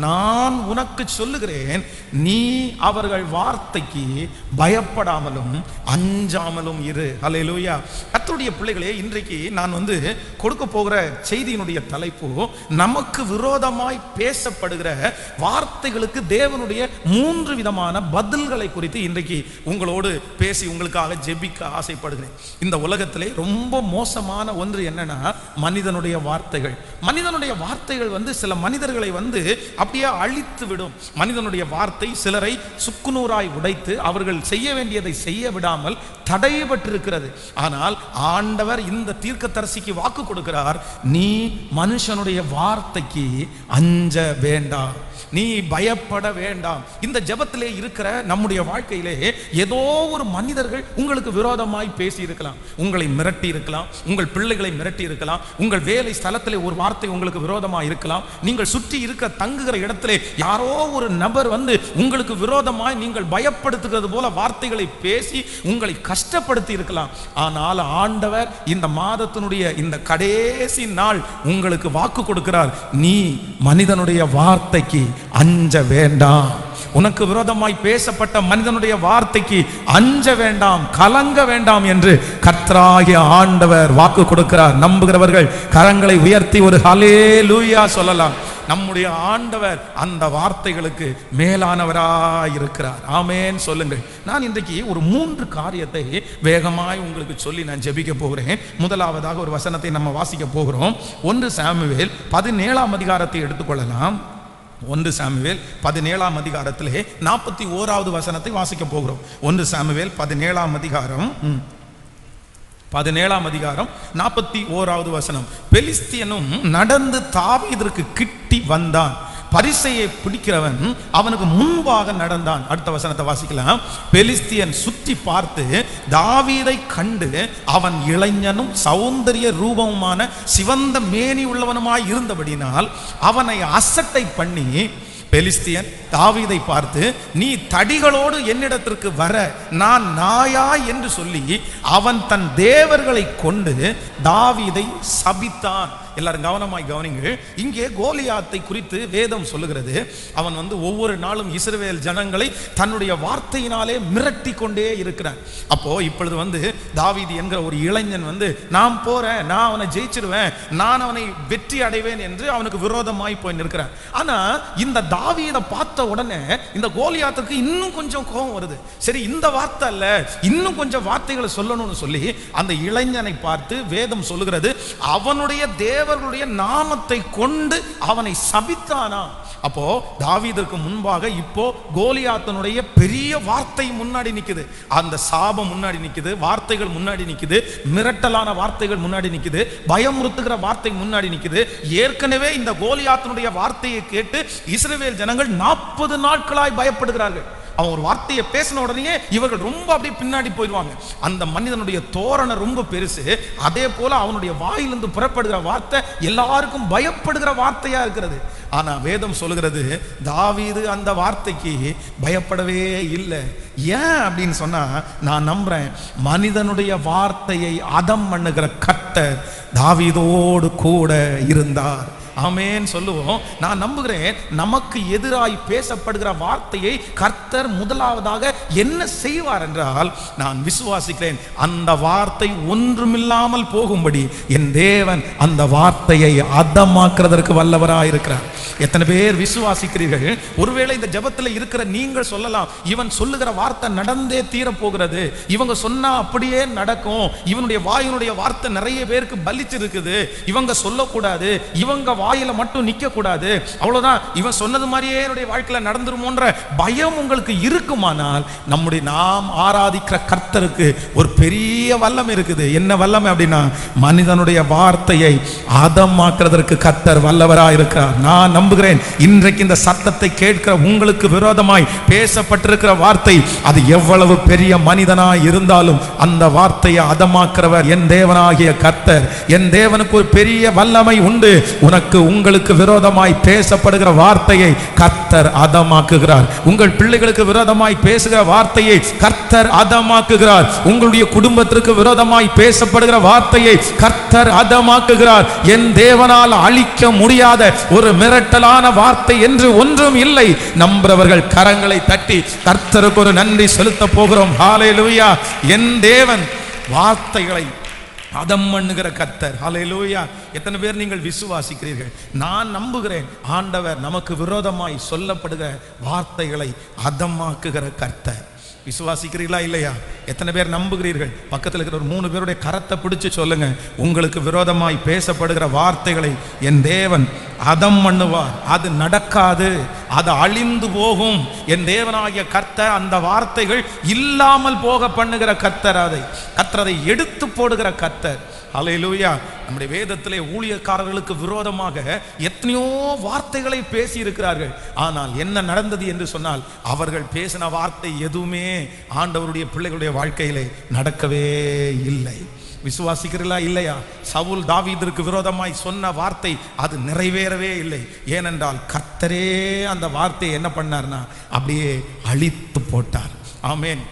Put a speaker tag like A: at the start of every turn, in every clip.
A: நான் உனக்கு சொல்லுகிறேன், நீ அவர்கள் வார்த்தைக்கு பயப்படாமலும் அஞ்சாமலும் இரு. அல்லேலூயா. கர்த்தருடைய பிள்ளைகளே, இன்றைக்கு நான் கொடுக்க போகிற செய்தியினுடைய தலைப்பு, நமக்கு விரோதமாய் பேசப்படுகிற வார்த்தைகளுக்கு தேவனுடைய 3 விதமான பதில்களை குறித்து இன்றைக்கு உங்களோடு பேசி உங்களுக்காக ஜெபிக்க ஆசைப்படுகிறேன். இந்த உலகத்திலே ரொம்ப மோசமான ஒன்று என்னன்னா மனிதனுடைய வார்த்தைகள். மனிதனுடைய வார்த்தைகள் சில மனிதர்களை அப்படியே அழித்து விடும். மனிதனுடைய வார்த்தை சிலரை சுக்குநூறாய் உடைத்து அவர்கள் செய்ய வேண்டியதை செய்ய விடாமல் தடைபட்டிருக்கிறது. ஆனால் ஆண்டவர் இந்த தீர்க்கதரிசிக்கு வாக்கு கொடுக்கிறார், நீ மனுஷனுடைய வார்த்தைக்கு அஞ்ச வேண்டாம், நீ பயப்பட வேண்டாம். இந்த ஜெபத்திலே இருக்கிற நம்முடைய வாழ்க்கையிலே ஏதோ ஒரு மனிதர்கள் உங்களுக்கு விரோதமாய் பேசி இருக்கலாம், உங்களை மிரட்டி இருக்கலாம், உங்கள் பிள்ளைகளை மிரட்டி இருக்கலாம், உங்கள் வேலை ஸ்தலத்திலே ஒரு வார்த்தை உங்களுக்கு விரோதமாக இருக்கலாம், நீங்கள் சுற்றி இருக்க தங்குகிற இடத்திலே யாரோ ஒரு நபர் உங்களுக்கு விரோதமாய் நீங்கள் பயப்படுத்துகிறது போல வார்த்தைகளை பேசி உங்களை கஷ்டப்படுத்தி இருக்கலாம். ஆனால் ஆண்டவர் இந்த மாதத்தினுடைய இந்த கடைசி நாள் உங்களுக்கு வாக்கு கொடுக்கிறார், நீ மனிதனுடைய வார்த்தைக்கு அஞ்ச வேண்டாம். உனக்கு விரோதமாய் பேசப்பட்ட மனிதனுடைய வார்த்தைக்கு அஞ்ச வேண்டாம், கலங்க வேண்டாம் என்று கர்த்தராகிய ஆண்டவர் வாக்கு கொடுக்கிறார். நம்புகிறவர்கள் கரங்களை உயர்த்தி ஒரு ஹல்லேலூயா சொல்லலாம். நம்முடைய ஆண்டவர் அந்த வார்த்தைகளுக்கு மேலானவராய் இருக்கிறார். ஆமென் சொல்லுங்கள். நான் இன்றைக்கு ஒரு 3 காரியத்தை வேகமாய் உங்களுக்கு சொல்லி நான் ஜெபிக்க போகிறேன். முதலாவதாக ஒரு வசனத்தை நம்ம வாசிக்க போகிறோம். 1 சாமுவேல் 17ஆம் அதிகாரத்தை எடுத்துக்கொள்ளலாம். 1 சாமுவேல் 17ஆம் அதிகாரத்திலே 41வது வசனத்தை வாசிக்க போகிறோம். 1 சாமுவேல் 17ஆம் அதிகாரம் 41வது வசனம். பெலிஸ்தியனும் நடந்து தாவீதிற்கு கிட்டி வந்தான், பரிசையை பிடிக்கிறவன் அவனுக்கு முன்பாக நடந்தான். அடுத்த வசனத்தை வாசிக்கலாம். பெலிஸ்தியன் சுற்றி பார்த்து தாவீதை கண்டு அவன் இளைஞனும் சௌந்தரிய ரூபமுமான சிவந்த மேனி உள்ளவனுமாய் இருந்தபடினால் அவனை அசட்டை பண்ணி, பெலிஸ்தியன் தாவீதை பார்த்து, நீ தடிகளோடு என்னிடத்திற்கு வர நான் நாயா என்று சொல்லி அவன் தன் தேவர்களை கொண்டு தாவீதை சபித்தான். எல்லாரும் கவனமாய் கவனிங்கள். இங்கே கோலியாத்தை குறித்து வேதம் சொல்லுகிறது, அவன் ஒவ்வொரு நாளும் இஸ்ரவேல் ஜனங்களை தன்னுடைய வார்த்தையினாலே மிரட்டி கொண்டே இருக்கிறான். அப்போ இப்பொழுது தாவீது என்கிற ஒரு இளைஞன் நான் போறேன், நான் அவனை ஜெயிச்சிருவேன், நான் அவனை வெற்றி அடைவேன் என்று அவனுக்கு விரோதமாய் போய் நிற்கிறான். ஆனா இந்த தாவீதை பார்த்த உடனே இந்த கோலியாத்துக்கு இன்னும் கொஞ்சம் கோபம் வருது. சரி, இந்த வார்த்தை அல்ல, இன்னும் கொஞ்சம் வார்த்தைகளை சொல்லணும்னு சொல்லி அந்த இளைஞனை பார்த்து வேதம் சொல்லுகிறது, அவனுடைய தேவர்களுடைய நாமத்தை கொண்டு அவனை சபித்தானா. அப்போ தாவீதுக்கு முன்பாக இப்போ கோலியாத்தினுடைய பெரிய வார்த்தை முன்னாடி நிக்குது, அந்த சாபம் முன்னாடி நிக்குது, வார்த்தைகள் முன்னாடி நிக்குது, மிரட்டலான வார்த்தைகள் முன்னாடி நிக்குது, பயமுறுத்துகிற வார்த்தை முன்னாடி நிக்குது. ஏற்கனவே இந்த கோலியாத்தினுடைய வார்த்தையை கேட்டு இஸ்ரவேல் ஜனங்கள் 40 நாட்களாய் பயப்படுகிறார்கள். அவன் ஒரு வார்த்தையை பேசின உடனே இவர்கள் ரொம்ப அப்படியே பின்னாடி போயிடுவாங்க. அந்த மனிதனுடைய தோரணை ரொம்ப பெருசு. அதே போல அவனுடைய வாயிலிருந்து புறப்படுகிற வார்த்தை எல்லாருக்கும் பயப்படுகிற வார்த்தையா இருக்கிறது. ஆனா வேதம் சொல்லுகிறது, தாவீது அந்த வார்த்தைக்கு பயப்படவே இல்லை. ஏன் அப்படின்னு சொன்னா, நான் நம்புறேன் மனிதனுடைய வார்த்தையை அதம் பண்ணுகிற கர்த்தர் தாவீதோடு கூட இருந்தார். ஆமென் சொல்லுவோம். நான் நம்புகிறேன் நமக்கு எதிராய் பேசப்படுகிற வார்த்தையை கர்த்தர் முதலாவதாக என்ன செய்வார் என்றால், நான் விசுவாசிக்கிறேன் அந்த வார்த்தை ஒன்றுமில்லாமல் போகும்படி என் தேவன் அந்த வார்த்தையை அதமாக்குறதற்கு வல்லவராய் இருக்கிறார். எத்தனை பேர் விசுவாசிக்கிறீர்கள்? ஒருவேளை இந்த ஜெபத்தில் இருக்கிற நீங்கள் சொல்லலாம், இவன் சொல்லுகிற வார்த்தை நடந்தே தீர போகிறது, இவங்க சொன்னா அப்படியே நடக்கும், இவனுடைய வாயினுடைய வார்த்தை நிறைய பேருக்கு பலிச்சு இருக்குது, இவங்க சொல்லக்கூடாது, இவங்க வாயில மட்டும் நிக்க கூடாது, அவ்வளவுதான், இவன் சொன்னது மாதிரியே என்னுடைய வாழ்க்கையில நடந்துருமோன்ற பயம் உங்களுக்கு இருக்குமானால், நாம் ஆராதிக்கிற கர்த்தருக்கு ஒரு பெரிய வல்லமை இருக்குது. என்ன வல்லமை அப்படின்னா, மனிதனுடைய வார்த்தையை அதமாக்குறதற்கு கர்த்தர் வல்லவராய் இருக்கிறார். நான் நம்புகிறேன் இன்றைக்கு இந்த சத்தத்தை கேட்கிற உங்களுக்கு விரோதமாய் பேசப்பட்டிருக்கிற வார்த்தை அது எவ்வளவு பெரிய மனிதனாய் இருந்தாலும் அந்த வார்த்தையை அதமாக்குறவர் என் தேவனாகிய கர்த்தர். என் தேவனுக்கு ஒரு பெரிய வல்லமை உண்டு. உனக்கு நமக்கு உங்களுக்கு விரோதமாய் பேசப்படுகிற வார்த்தையை கர்த்தர் அதமாக்குகிறார். உங்கள் பிள்ளைகளுக்கு விரோதமாய் பேசுகிற வார்த்தையை கர்த்தர் அதமாக்குகிறார். உங்களுடைய குடும்பத்திற்கு விரோதமாய் பேசப்படுகிற வார்த்தையை கர்த்தர் அதமாக்குகிறார். என் தேவனால் அழிக்க முடியாத ஒரு மிரட்டலான வார்த்தை என்று ஒன்றும் இல்லை. நம்புறவர்கள் கரங்களை தட்டி கர்த்தருக்கு ஒரு நன்றி செலுத்த போகிறோம். ஹல்லேலூயா. என் தேவன் வார்த்தைகளை அதம் பண்ணுகிற கர்த்தர். ஹல்லேலூயா. எத்தனை பேர் நீங்கள் விசுவாசிக்கிறீர்கள்? நான் நம்புகிறேன், ஆண்டவர் நமக்கு விரோதமாய் சொல்லப்படுகிற வார்த்தைகளை அதமாக்குகிற கர்த்தர். விசுவாசிக்கிறீர்களா இல்லையா? எத்தனை பேர் நம்புகிறீர்கள்? பக்கத்தில் இருக்கிற ஒரு 3 பேருடைய கரத்தை பிடிச்சு சொல்லுங்க, உங்களுக்கு விரோதமாய் பேசப்படுகிற வார்த்தைகளை என் தேவன் அதம் பண்ணுவார். அது நடக்காது, அது அழிந்து போகும். என் தேவனாகிய கர்த்தர் அந்த வார்த்தைகள் இல்லாமல் போக பண்ணுகிற கர்த்தர். அதை எடுத்து போடுகிற கர்த்தர். ஹல்லேலூயா. நம்முடைய வேதத்திலே ஊழியக்காரர்களுக்கு விரோதமாக எத்தனையோ வார்த்தைகளை பேசி இருக்கிறார்கள். ஆனால் என்ன நடந்தது என்று சொன்னால், அவர்கள் பேசின வார்த்தை எதுவுமே ஆண்டவருடைய பிள்ளைகளுடைய வாழ்க்கையிலே நடக்கவே இல்லை. விசுவாசிக்கிறீர்களா இல்லையா? சவுல் தாவீதிற்கு விரோதமாய் சொன்ன வார்த்தை அது நிறைவேறவே இல்லை. ஏனென்றால் கர்த்தரே அந்த வார்த்தையை என்ன பண்ணார்னா அப்படியே அழித்து போட்டார். ஆமென்.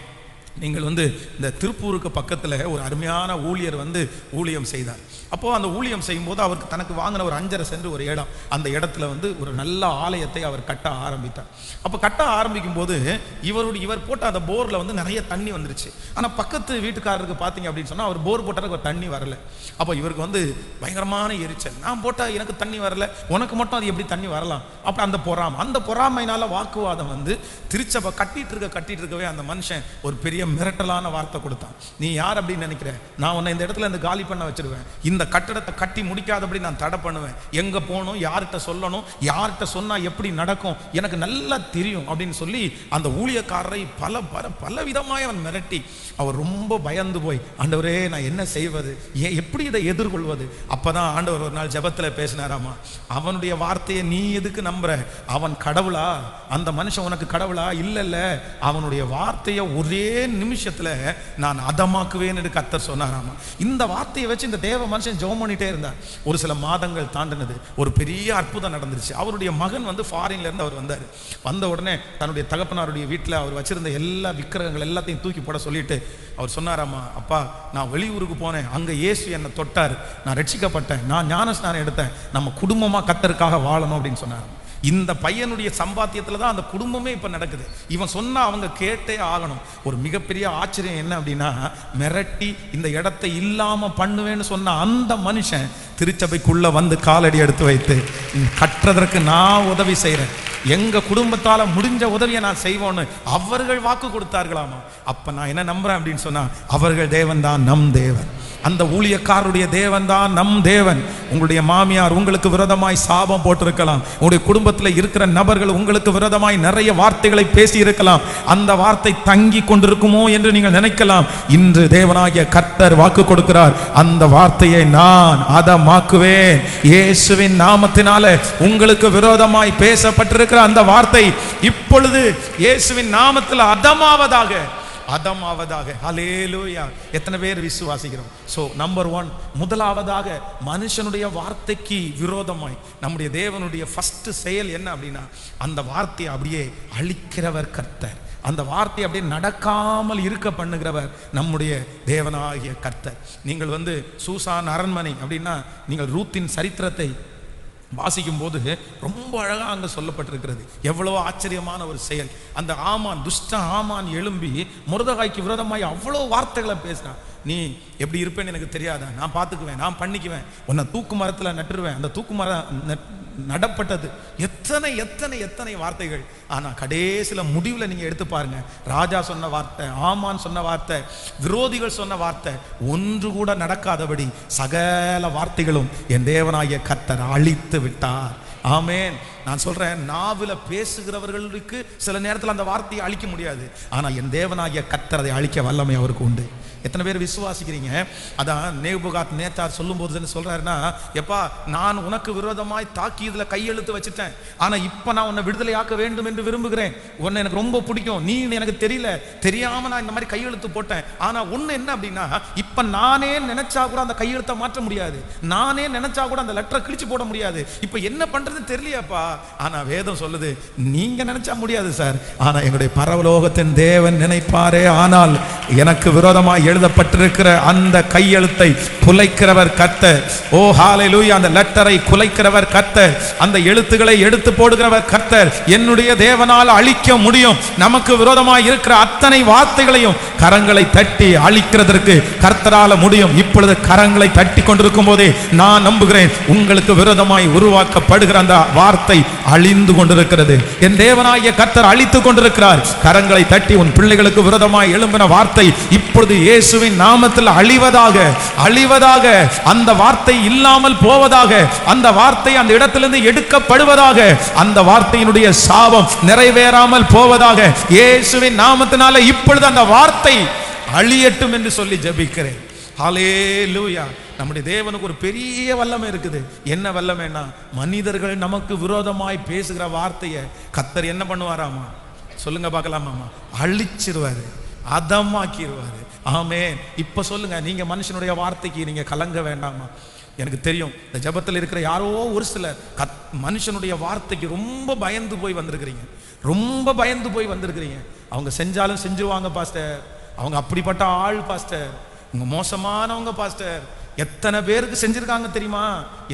A: நீங்கள் இந்த திருப்பூருக்கு பக்கத்தில் ஒரு அருமையான ஊழியர் ஊழியம் செய்தார். அப்போது அந்த ஊழியம் செய்யும்போது அவருக்கு தனக்கு வாங்கின ஒரு 5.5 சென்ட் ஒரு இடம், அந்த இடத்துல ஒரு நல்ல ஆலயத்தை அவர் கட்ட ஆரம்பித்தார். அப்போ கட்ட ஆரம்பிக்கும் போது இவர் போட்ட அந்த போரில் நிறைய தண்ணி வந்துருச்சு. ஆனால் பக்கத்து வீட்டுக்காரருக்கு பார்த்தீங்க அப்படின்னு சொன்னால் அவர் போர் போட்டதுக்கு தண்ணி வரல. அப்போ இவருக்கு பயங்கரமான எரிச்சல். நான் போட்டால் எனக்கு தண்ணி வரல, உனக்கு மட்டும் அது எப்படி தண்ணி வரலாம்? அப்போ அந்த பொறாமையினால வாக்குவாதம் திருச்சபை கட்டிட்டு இருக்கவே அந்த மனுஷன் ஒரு பெரிய மிரட்டலான வார்த்தை கொடுத்தான். நீ யார் அப்படின்னு நினைக்கிற? நான் உன்னை இந்த இடத்துல காலி பண்ண வச்சிருவேன். இந்த கட்டடத்தை கட்டி முடிக்காதபடி நான் தடை பண்ணுவேன். எங்க போகணும், யார்கிட்ட சொல்லணும், யார்கிட்ட சொன்னா எப்படி நடக்கும் எனக்கு நல்லா தெரியும் அப்படின்னு சொல்லி அந்த ஊழியக்காரரை பல விதமாய் அவன் மிரட்டி அவர் ரொம்ப பயந்து போய், ஆண்டவரே நான் என்ன செய்வது, எப்படி இதை எதிர்கொள்வது? அப்பதான் ஆண்டவர் ஒரு நாள் ஜெபத்தில் பேசினாராமா, அவனுடைய வார்த்தையை நீ எதுக்கு நம்புற? அவன் கடவுளா? அந்த மனுஷன் உனக்கு கடவுளா? இல்ல, அவனுடைய வார்த்தையை ஒரே நிமிஷத்துல நான் அதமாக்குவேன் என்று கர்த்தர் சொன்னாராமா. இந்த வார்த்தையை வச்சு இந்த தேவ மனுஷன் ஜெபம் பண்ணிட்டே இருந்தார். ஒரு சில மாதங்கள் தாண்டினது, ஒரு பெரிய அற்புதம் நடந்துருச்சு. அவருடைய மகன் ஃபாரின்ல இருந்து அவர் வந்தார். வந்த உடனே தன்னுடைய தகப்பனாருடைய வீட்டில் அவர் வச்சிருந்த எல்லா விக்கிரகங்கள் எல்லாத்தையும் தூக்கி போட சொல்லிட்டு அவர் சொன்னாராமா, அப்பா நான் வெளியூருக்கு போனேன், அங்க இயேசு என்னை தொட்டார், நான் ரட்சிக்கப்பட்டேன், நான் ஞானஸ்நானம் எடுத்தேன், நம்ம குடும்பமா கர்த்தருக்காக வாழணும் அப்படின்னு சொன்னார். இந்த பையனுடைய சம்பாத்தியத்துல தான் அந்த குடும்பமே இப்ப நடக்குது. இவன் சொன்னா அவங்க கேட்டே ஆகணும். ஒரு மிகப்பெரிய ஆச்சரியம் என்ன அப்படின்னா, மிரட்டி இந்த இடத்தை இல்லாம பண்ணுவேன்னு சொன்ன அந்த மனுஷன் திருச்சபைக்குள்ள காலடி எடுத்து வைத்து, கட்டுறதற்கு நான் உதவி செய்யறேன், எங்க குடும்பத்தால முடிஞ்ச உதவியை நான் செய்வோன்னு அவர்கள் வாக்கு கொடுத்தார்களாமா. அப்ப நான் என்ன நம்புறேன் அப்படின்னு சொன்னா, அவர்கள் தேவன் தான் நம் தேவன். அந்த ஊழியக்காரருடைய தேவன் தான் நம் தேவன். உங்களுடைய மாமியார் உங்களுக்கு விரோதமாய் சாபம் போட்டிருக்கலாம். உங்களுடைய குடும்பத்தில் இருக்கிற நபர்கள் உங்களுக்கு விரோதமாய் நிறைய வார்த்தைகளை பேசி இருக்கலாம். அந்த வார்த்தை தங்கி கொண்டிருக்குமோ என்று நீங்கள் நினைக்கலாம். இன்று தேவனாகிய கர்த்தர் வாக்கு கொடுக்கிறார், அந்த வார்த்தையை நான் அதமாக்குவேன். இயேசுவின் நாமத்தினால உங்களுக்கு விரோதமாய் பேசப்பட்டிருக்கிற அந்த வார்த்தை இப்பொழுது இயேசுவின் நாமத்தில் அதமாவதாக. ஹல்லேலூயா. எத்தனை பேர் விசுவாசிக்கிறோம்? சோ நம்பர் 1, முதலாவதாக மனுஷனுடைய வார்த்தைக்கு விரோதமாய் நம்முடைய தேவனுடைய ஃபர்ஸ்ட் செயல் என்ன அப்படின்னா, அந்த வார்த்தையை அப்படியே அழிக்கிறவர் கர்த்தர். அந்த வார்த்தை அப்படியே நடக்காமல் இருக்க பண்ணுகிறவர் நம்முடைய தேவனாகிய கர்த்தர். நீங்கள் சூசான் அரண்மனை அப்படின்னா நீங்கள் ரூத்தின் சரித்திரத்தை வாசிக்கும் போது ரொம்ப அழகா அங்க சொல்லப்பட்டிருக்கிறது. எவ்வளவு ஆச்சரியமான ஒரு செயல். அந்த ஆமான், துஷ்ட ஆமான் எழும்பி மொர்தெகாய்க்கு விரோதமாய் அவ்வளவு வார்த்தைகளை பேசினான். நீ எப்படி இருப்பேன்னு எனக்கு தெரியாதா, நான் பார்த்துக்குவேன், நான் பண்ணிக்குவேன், உன்னை தூக்கு மரத்தில் நட்டுருவேன். அந்த தூக்கு மரம் நடப்பட்டது. எத்தனை எத்தனை எத்தனை வார்த்தைகள். ஆனா கடைசியில முடிவுல நீங்க எடுத்து பாருங்க, ராஜா சொன்ன வார்த்தை, ஆமான் சொன்ன வார்த்தை, விரோதிகள் சொன்ன வார்த்தை ஒன்று கூட நடக்காதபடி சகல வார்த்தைகளும் என் தேவனாகிய கர்த்தர் அழித்து விட்டார். ஆமென். நான் சொல்றேன், நாவில பேசுகிறவர்களுக்கு சில நேரத்தில் அந்த வார்த்தையை அழிக்க முடியாது. ஆனா என் தேவனாகிய கர்த்தர் அதை அழிக்க வல்லமை அவருக்கு உண்டு. எத்தனை பேர் விசுவாசிக்கிறீங்க? அதான் நேபுகாத் நேத்தார் சொல்லும் போது சொல்றாருன்னா, எப்பா நான் உனக்கு விரோதமாய் தாக்கி இதுல கையெழுத்து வச்சுட்டேன், ஆனா இப்ப நான் உன்னை விடுதலையாக்க வேண்டும் என்று விரும்புகிறேன். உன்னை எனக்கு ரொம்ப பிடிக்கும், நீ எனக்கு தெரியல, தெரியாம நான் இந்த மாதிரி கையெழுத்து போட்டேன். ஆனா ஒண்ணு என்ன அப்படின்னா, இப்ப நானே நினைச்சா கூட அந்த கையெழுத்தை மாற்ற முடியாது, நானே நினைச்சா கூட அந்த லெட்டரை கிழிச்சு போட முடியாது. இப்ப என்ன பண்றதுன்னு தெரியலையாப்பா. ஆனா வேதம் சொல்லுது, நீங்க நினைச்சா முடியாது சார், ஆனா எங்களுடைய பரலோகத்தின் தேவன் நினைப்பாரே. ஆனால் எனக்கு விரோதமாய் எழுதப்பட்டிருக்கிற அந்த கையெழுத்தை குலைக்கிறவர் கர்த்தர். ஓ ஹalleluya! அந்த லெட்டரை குலைக்கிறவர் கர்த்தர், அந்த எழுத்துக்களை எடுத்து போடுகிறவர் கர்த்தர். என்னுடைய தேவனால் அழிக்க முடியும். நமக்கு விரோதமாய் இருக்கிற அத்தனை வார்த்தைகளையும் கரங்களை தட்டி அழிக்கிறதற்கு கர்த்தரால முடியும். இப்பொழுது கரங்களை தட்டி கொண்டிருக்கும் போதே நான் நம்புகிறேன், உங்களுக்கு விரோதமாய் உருவாக்கப்படுகிற அந்த வார்த்தை அழிந்து கொண்டிருக்கிறது. என் தேவனாகிய கர்த்தர் அழித்துக் கொண்டிருக்கிறார். கரங்களை தட்டி உன் பிள்ளைகளுக்கு விரோதமாய் எழும்பின வார்த்தை இப்பொழுது இயேசுவின் நாமத்தில் அழிவதாக, அழிவதாக. அந்த வார்த்தை இல்லாமல் போவதாக, அந்த வார்த்தை அந்த இடத்திலிருந்து எடுக்கப்படுவதாக, அந்த வார்த்தையினுடைய சாபம் நிறைவேறாமல் போவதாக. இயேசுவின் நாமத்தினால இப்பொழுது அந்த வார்த்தை அழியட்டும் என்று சொல்லி ஜெபிக்கிறேன். ஹல்லேலூயா! நம்முடைய தேவனுக்கு ஒரு பெரிய வல்லமை இருக்குது. என்ன வல்லமைன்னா, மனிதர்கள் நமக்கு விரோதமாய் பேசுகிற வார்த்தையை கர்த்தர் என்ன பண்ணுவாராமா? சொல்லுங்க பார்க்கலாமாமா? அழிச்சிருவாரு, அதமாக்கிடுவாரு. ஆமென். இப்ப சொல்லுங்க, நீங்க மனுஷனுடைய வார்த்தைக்கு நீங்க கலங்க வேண்டாமா? எனக்கு தெரியும், இந்த ஜெபத்தில் இருக்கிற யாரோ ஒரு சிலர் மனுஷனுடைய வார்த்தைக்கு ரொம்ப பயந்து போய் வந்திருக்கிறீங்க, ரொம்ப பயந்து போய் வந்திருக்கிறீங்க. அவங்க செஞ்சாலும் செஞ்சுருவாங்க பாஸ்டர், அவங்க அப்படிப்பட்ட ஆள் பாஸ்டர், உங்க மோசமானவங்க பாஸ்டர். எத்தனை பேருக்கு செஞ்சிருக்காங்க தெரியுமா?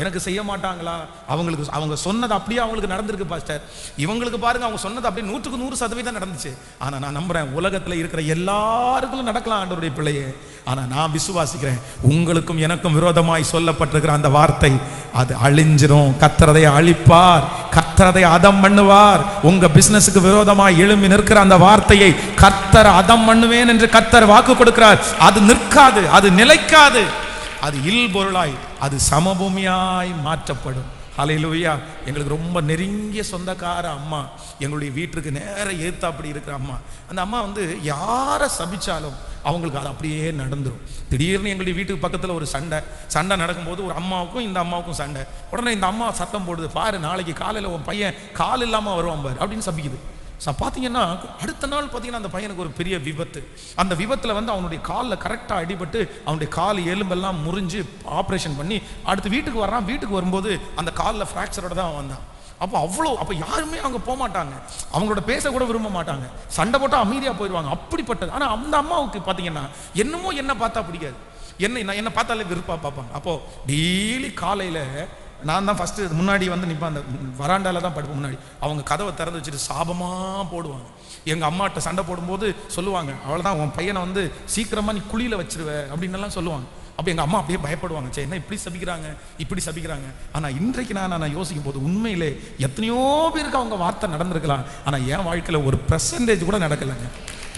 A: எனக்கு செய்ய மாட்டாங்களா? அவங்களுக்கு அவங்க சொன்னது அப்படியே அவங்களுக்கு நடந்திருக்கு பாஸ்டர். இவங்களுக்கு பாருங்க, அவங்க சொன்னது அப்படியே 100% நடந்துச்சு. ஆனா நான் நம்புறேன், உலகத்துல இருக்கிற எல்லாருக்கும் நடக்கலாம் ஆண்டவருடைய பிள்ளையே. ஆனா நான் விசுவாசிக்கிறேன், உங்களுக்கும் எனக்கும் விரோதமாய் சொல்லப்பட்டிருக்கிற அந்த வார்த்தை அது அழிஞ்சிரும். கர்த்தர் அதை அழிப்பார், கர்த்தர் அதை அதம் பண்ணுவார். உங்க பிசினஸுக்கு விரோதமாய் எழும்பி நிற்கிற அந்த வார்த்தையை கர்த்தர் அதம் பண்ணுவேன் என்று கர்த்தர் வாக்கு கொடுக்கிறார். அது நிற்காது, அது நிலைக்காது, அது இல்பொருளாய், அது சமபூமியாய் மாற்றப்படும். ஹல்லேலூயா! எங்களுக்கு ரொம்ப நெருங்கிய சொந்தக்கார அம்மா, எங்களுடைய வீட்டுக்கு நேர ஏத்தாப்படி இருக்கிற அம்மா. அந்த அம்மா யாரை சபிச்சாலும் அவங்களுக்கு அது அப்படியே நடந்துடும். திடீர்னு எங்களுடைய வீட்டுக்கு பக்கத்தில் ஒரு சண்டை நடக்கும்போது ஒரு அம்மாவுக்கும் இந்த அம்மாவுக்கும் சண்டை. உடனே இந்த அம்மா சத்தம் போடுது, பாரு நாளைக்கு காலையில் உன் பையன் கால் இல்லாமல் வருவான் பாரு அப்படின்னு சபிக்குது. பார்த்தீங்கன்னா அடுத்த நாள் பார்த்தீங்கன்னா அந்த பையனுக்கு ஒரு பெரிய விபத்து. அந்த விபத்தில் அவனுடைய காலில் கரெக்டாக அடிபட்டு அவனுடைய கால் எலும்பெல்லாம் முறிஞ்சு ஆப்ரேஷன் பண்ணி அடுத்து வீட்டுக்கு வர்றான். வீட்டுக்கு வரும்போது அந்த காலில் ஃப்ராக்சரோட தான் வந்தான். அப்போ யாருமே அவங்க போக மாட்டாங்க, அவங்களோட பேச கூட விரும்ப மாட்டாங்க, சண்டை போட்டால் அமைதியாக போயிடுவாங்க. அப்படிப்பட்டது. ஆனால் அந்த அம்மாவுக்கு பார்த்தீங்கன்னா என்னமோ என்ன பார்த்தா பிடிக்காது, என்ன பார்த்தாலே விருப்பா பார்ப்பாங்க. அப்போது டெய்லி காலையில் நான் தான் ஃபஸ்ட்டு முன்னாடி நிற்பேன், அந்த வராண்டால தான் படுப்பேன் முன்னாடி. அவங்க கதவை திறந்து வச்சுட்டு சாபமாக போடுவாங்க. எங்கள் அம்மாட்ட சண்டை போடும்போது சொல்லுவாங்க, அவ்வளோதான் உன் பையனை சீக்கிரமாக நீ குழியில் வச்சிருவ அப்படின்னு எல்லாம் சொல்லுவாங்க. அப்போ எங்கள் அம்மா அப்படியே பயப்படுவாங்க, சரி என்ன இப்படி சபிக்கிறாங்க, இப்படி சபிக்கிறாங்க. ஆனால் இன்றைக்கு நான் யோசிக்கும் போது உண்மையிலே எத்தனையோ பேருக்கு அவங்க வார்த்தை நடந்திருக்கலாம். ஆனால் என் வாழ்க்கையில் ஒரு % கூட நடக்கலைங்க,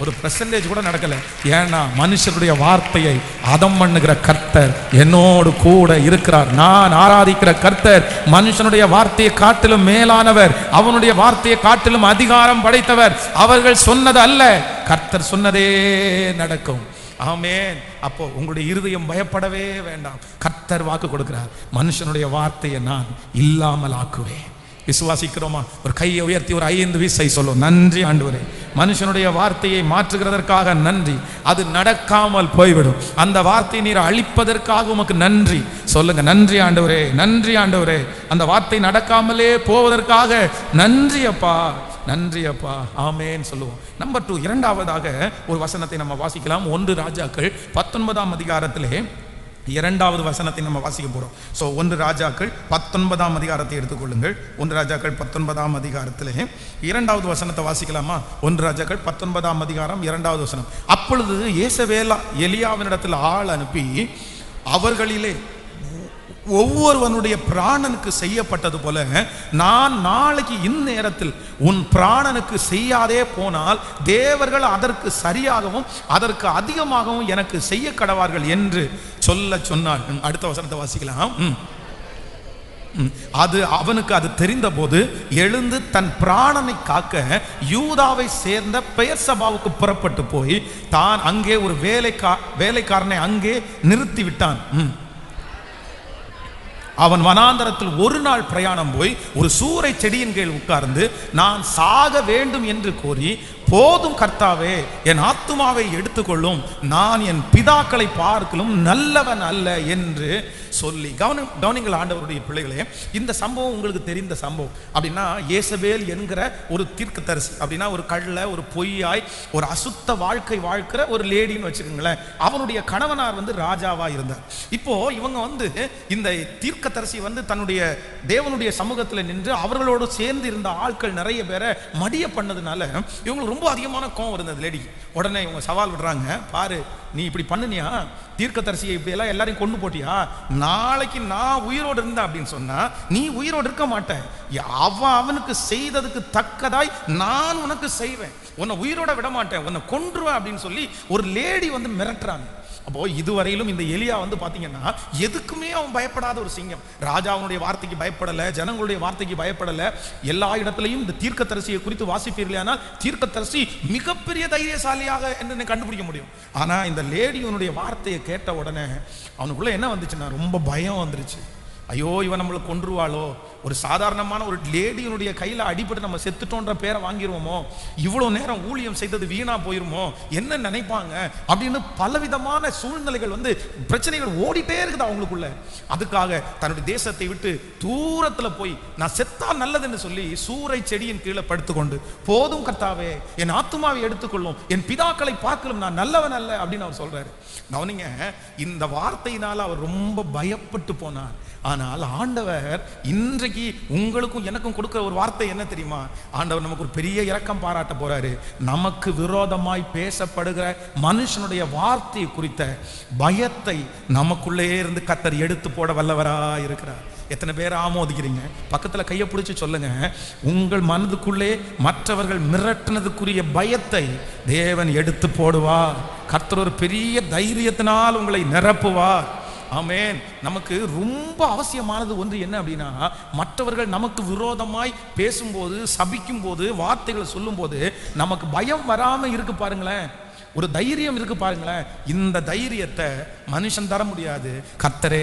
A: ஒரு % கூட நடக்கல. ஏன்னா மனுஷனுடைய வார்த்தையை அதம் பண்ணுகிற கர்த்தர் என்னோடு கூட இருக்கிறார். நான் ஆராதிக்கிற கர்த்தர் மனுஷனுடைய வார்த்தையை காட்டிலும் மேலானவர், அவனுடைய வார்த்தையை காட்டிலும் அதிகாரம் படைத்தவர். அவர்கள் சொன்னது அல்ல, கர்த்தர் சொன்னதே நடக்கும். ஆமென். அப்போ உங்களுடைய இருதயம் பயப்படவே வேண்டாம். கர்த்தர் வாக்கு கொடுக்கிறார், மனுஷனுடைய வார்த்தையை நான் இல்லாமல் ஆக்குவேன். விசுவாசிக்கிறோமா? ஒரு கையை உயர்த்தி ஒரு 5 வீசை சொல்லும், நன்றி ஆண்டவரே, மனுஷனுடைய வார்த்தையை மாற்றுகிறதற்காக நன்றி. அது நடக்காமல் போய்விடும். அந்த வார்த்தையை நீர் அழிப்பதற்காக உமக்கு நன்றி. சொல்லுங்க, நன்றி ஆண்டவரே, நன்றி ஆண்டவரே. அந்த வார்த்தை நடக்காமலே போவதற்காக நன்றி அப்பா, நன்றி அப்பா. ஆமேன் சொல்லுவோம். நம்பர் 2, இரண்டாவதாக ஒரு வசனத்தை நம்ம வாசிக்கலாம். 1 ராஜாக்கள் 19ஆம் அதிகாரத்திலே 2வது வசனத்தை நம்ம வாசிக்க போறோம். 1 ராஜாக்கள் 19ஆம் அதிகாரத்தை எடுத்துக்கொள்ளுங்கள். 1 ராஜாக்கள் 19ஆம் அதிகாரத்திலே 2வது வசனத்தை வாசிக்கலாமா? 1 ராஜாக்கள் 19ஆம் அதிகாரம் 2வது வசனம். அப்பொழுது யேசபேல் எலியாவினிடத்தில் ஆள் அனுப்பி, அவர்களிலே ஒவ்வொருவனுடைய பிராணனுக்கு செய்யப்பட்டது போல நான் நாளைக்கு இந்நேரத்தில் உன் பிராணனுக்கு செய்யாதே போனால் தேவர்கள் அதற்கு சரியாகவும் அதற்கு அதிகமாகவும் எனக்கு செய்ய கடவார்கள் என்று சொல்ல சொன்னாள். அடுத்த வசனத்தை வாசிக்கலாம். அது அவனுக்கு அது தெரிந்த போது எழுந்து தன் பிராணனை காக்க யூதாவை சேர்ந்த பெயர்சபாவுக்கு புறப்பட்டு போய் தான் அங்கே ஒரு வேலைக்காரனை அங்கே நிறுத்தி விட்டான். அவன் வனாந்தரத்தில் ஒரு நாள் பிரயாணம் போய் ஒரு சூறை செடியின் கீழ் உட்கார்ந்து நான் சாக வேண்டும் என்று கோரி, போதும் கர்த்தாவே, என் ஆத்துமாவை எடுத்துக்கொள்ளும், நான் என் பிதாக்களை பார்க்கலும் நல்லவன் அல்ல என்று சொல்லி. கவனிங்கள் ஆண்டவருடைய பிள்ளைகளே, இந்த சம்பவம் உங்களுக்கு தெரிந்த சம்பவம். அப்படின்னா ஏசபேல் என்கிற ஒரு தீர்க்கதரிசி, அப்படின்னா ஒரு கள்ள, ஒரு பொய்யாய், ஒரு அசுத்த வாழ்க்கை வாழ்க்கிற ஒரு லேடின்னு வச்சுக்கோங்களேன். அவனுடைய கணவனார் ராஜாவா இருந்தார். இப்போ இவங்க இந்த தீர்க்கதரிசி தன்னுடைய தேவனுடைய சமூகத்தில் நின்று அவர்களோடு சேர்ந்து இருந்த ஆட்கள் நிறைய பேரை மடிய பண்ணதுனால இவங்களுக்கு ரொம்ப அதிகமான கோவம் இருந்தது லேடிக்கு. உடனே இவங்க சவால் விடுறாங்க, பாரு நீ இப்படி பண்ணினியா, தீர்க்கதரிசியை இப்படி எல்லாம் எல்லாரையும் கொண்டு போட்டியா, நாளைக்கு நான் உயிரோடு இருந்தேன் அப்படின்னு சொன்னா நீ உயிரோடு இருக்க மாட்டேன், அவனுக்கு செய்ததுக்கு தக்கதாய் நான் உனக்கு செய்வேன், உன்னை உயிரோட விட மாட்டேன், உன்னை கொன்றுவேன் அப்படின்னு சொல்லி ஒரு லேடி மிரட்டுறாங்க. அப்போ இதுவரையிலும் இந்த எலியா பாத்தீங்கன்னா எதுக்குமே அவன் பயப்படாத ஒரு சிங்கம். ராஜாவுடைய வார்த்தைக்கு பயப்படல, ஜனங்களுடைய வார்த்தைக்கு பயப்படல. எல்லா இடத்திலையும் இந்த தீர்க்கதரிசியை குறித்து வாசிப்பீர்களானால் தீர்க்கதரிசி மிகப்பெரிய தைரியசாலியாக என்று கண்டுபிடிக்க முடியும். ஆனா இந்த லேடியனுடைய வார்த்தையை கேட்ட உடனே அவனுக்குள்ள என்ன வந்துச்சுன்னா ரொம்ப பயம் வந்துருச்சு. ஐயோ இவன் நம்மளை கொன்றுவாளோ, ஒரு சாதாரணமான ஒரு லேடியினுடைய கையில் அடிபட்டு நம்ம செத்துட்டோன்ற பேரை வாங்கிடுவோமோ, இவ்வளோ நேரம் ஊழியம் செய்தது வீணா போயிருமோ, என்ன நினைப்பாங்க அப்படின்னு பலவிதமான சூழ்நிலைகள் பிரச்சனைகள் ஓடிட்டே இருக்குது அவங்களுக்குள்ள. அதுக்காக தன்னுடைய தேசத்தை விட்டு தூரத்தில் போய் நான் செத்தா நல்லதுன்னு சொல்லி சூறை செடியின் கீழே படுத்துக்கொண்டு, போதும் கர்த்தாவே, என் ஆத்துமாவை எடுத்துக்கொள்ளும், என் பிதாக்களை பார்க்கலும், நான் நல்லவன் அல்ல அப்படின்னு அவர் சொல்றாரு. கவனிங்க, இந்த வார்த்தையினால் அவர் ரொம்ப பயப்பட்டு போனார். ஆனால் ஆண்டவர் இன்றைக்கு உங்களுக்கும் எனக்கும் கொடுக்கிற ஒரு வார்த்தை என்ன தெரியுமா? ஆண்டவர் நமக்கு ஒரு பெரிய இரக்கம் பாராட்ட போறாரு. நமக்கு விரோதமாய் பேசப்படுகிற மனுஷனுடைய வார்த்தையை குறித்த பயத்தை நமக்குள்ளே இருந்து கர்த்தர் எடுத்து போட வல்லவராய் இருக்கிறார். எத்தனை பேர் ஆமோதிக்கிறீங்க? பக்கத்துல கையை பிடிச்சு சொல்லுங்க, உங்கள் மனதுக்குள்ளே மற்றவர்கள் மிரட்டினதுக்குரிய பயத்தை தேவன் எடுத்து போடுவார். கர்த்தர் ஒரு பெரிய தைரியத்தினால் உங்களை நிரப்புவார். ஆமென். நமக்கு ரொம்ப அவசியமானது ஒன்று என்ன அப்படின்னா, மற்றவர்கள் நமக்கு விரோதமாய் பேசும்போது, சபிக்கும் போது, வார்த்தைகளை சொல்லும் போது நமக்கு பயம் வராம இருக்கு பாருங்களேன், ஒரு தைரியம் இருக்கு பாருங்களேன். இந்த தைரியத்தை மனுஷன் தர முடியாது, கர்த்தரே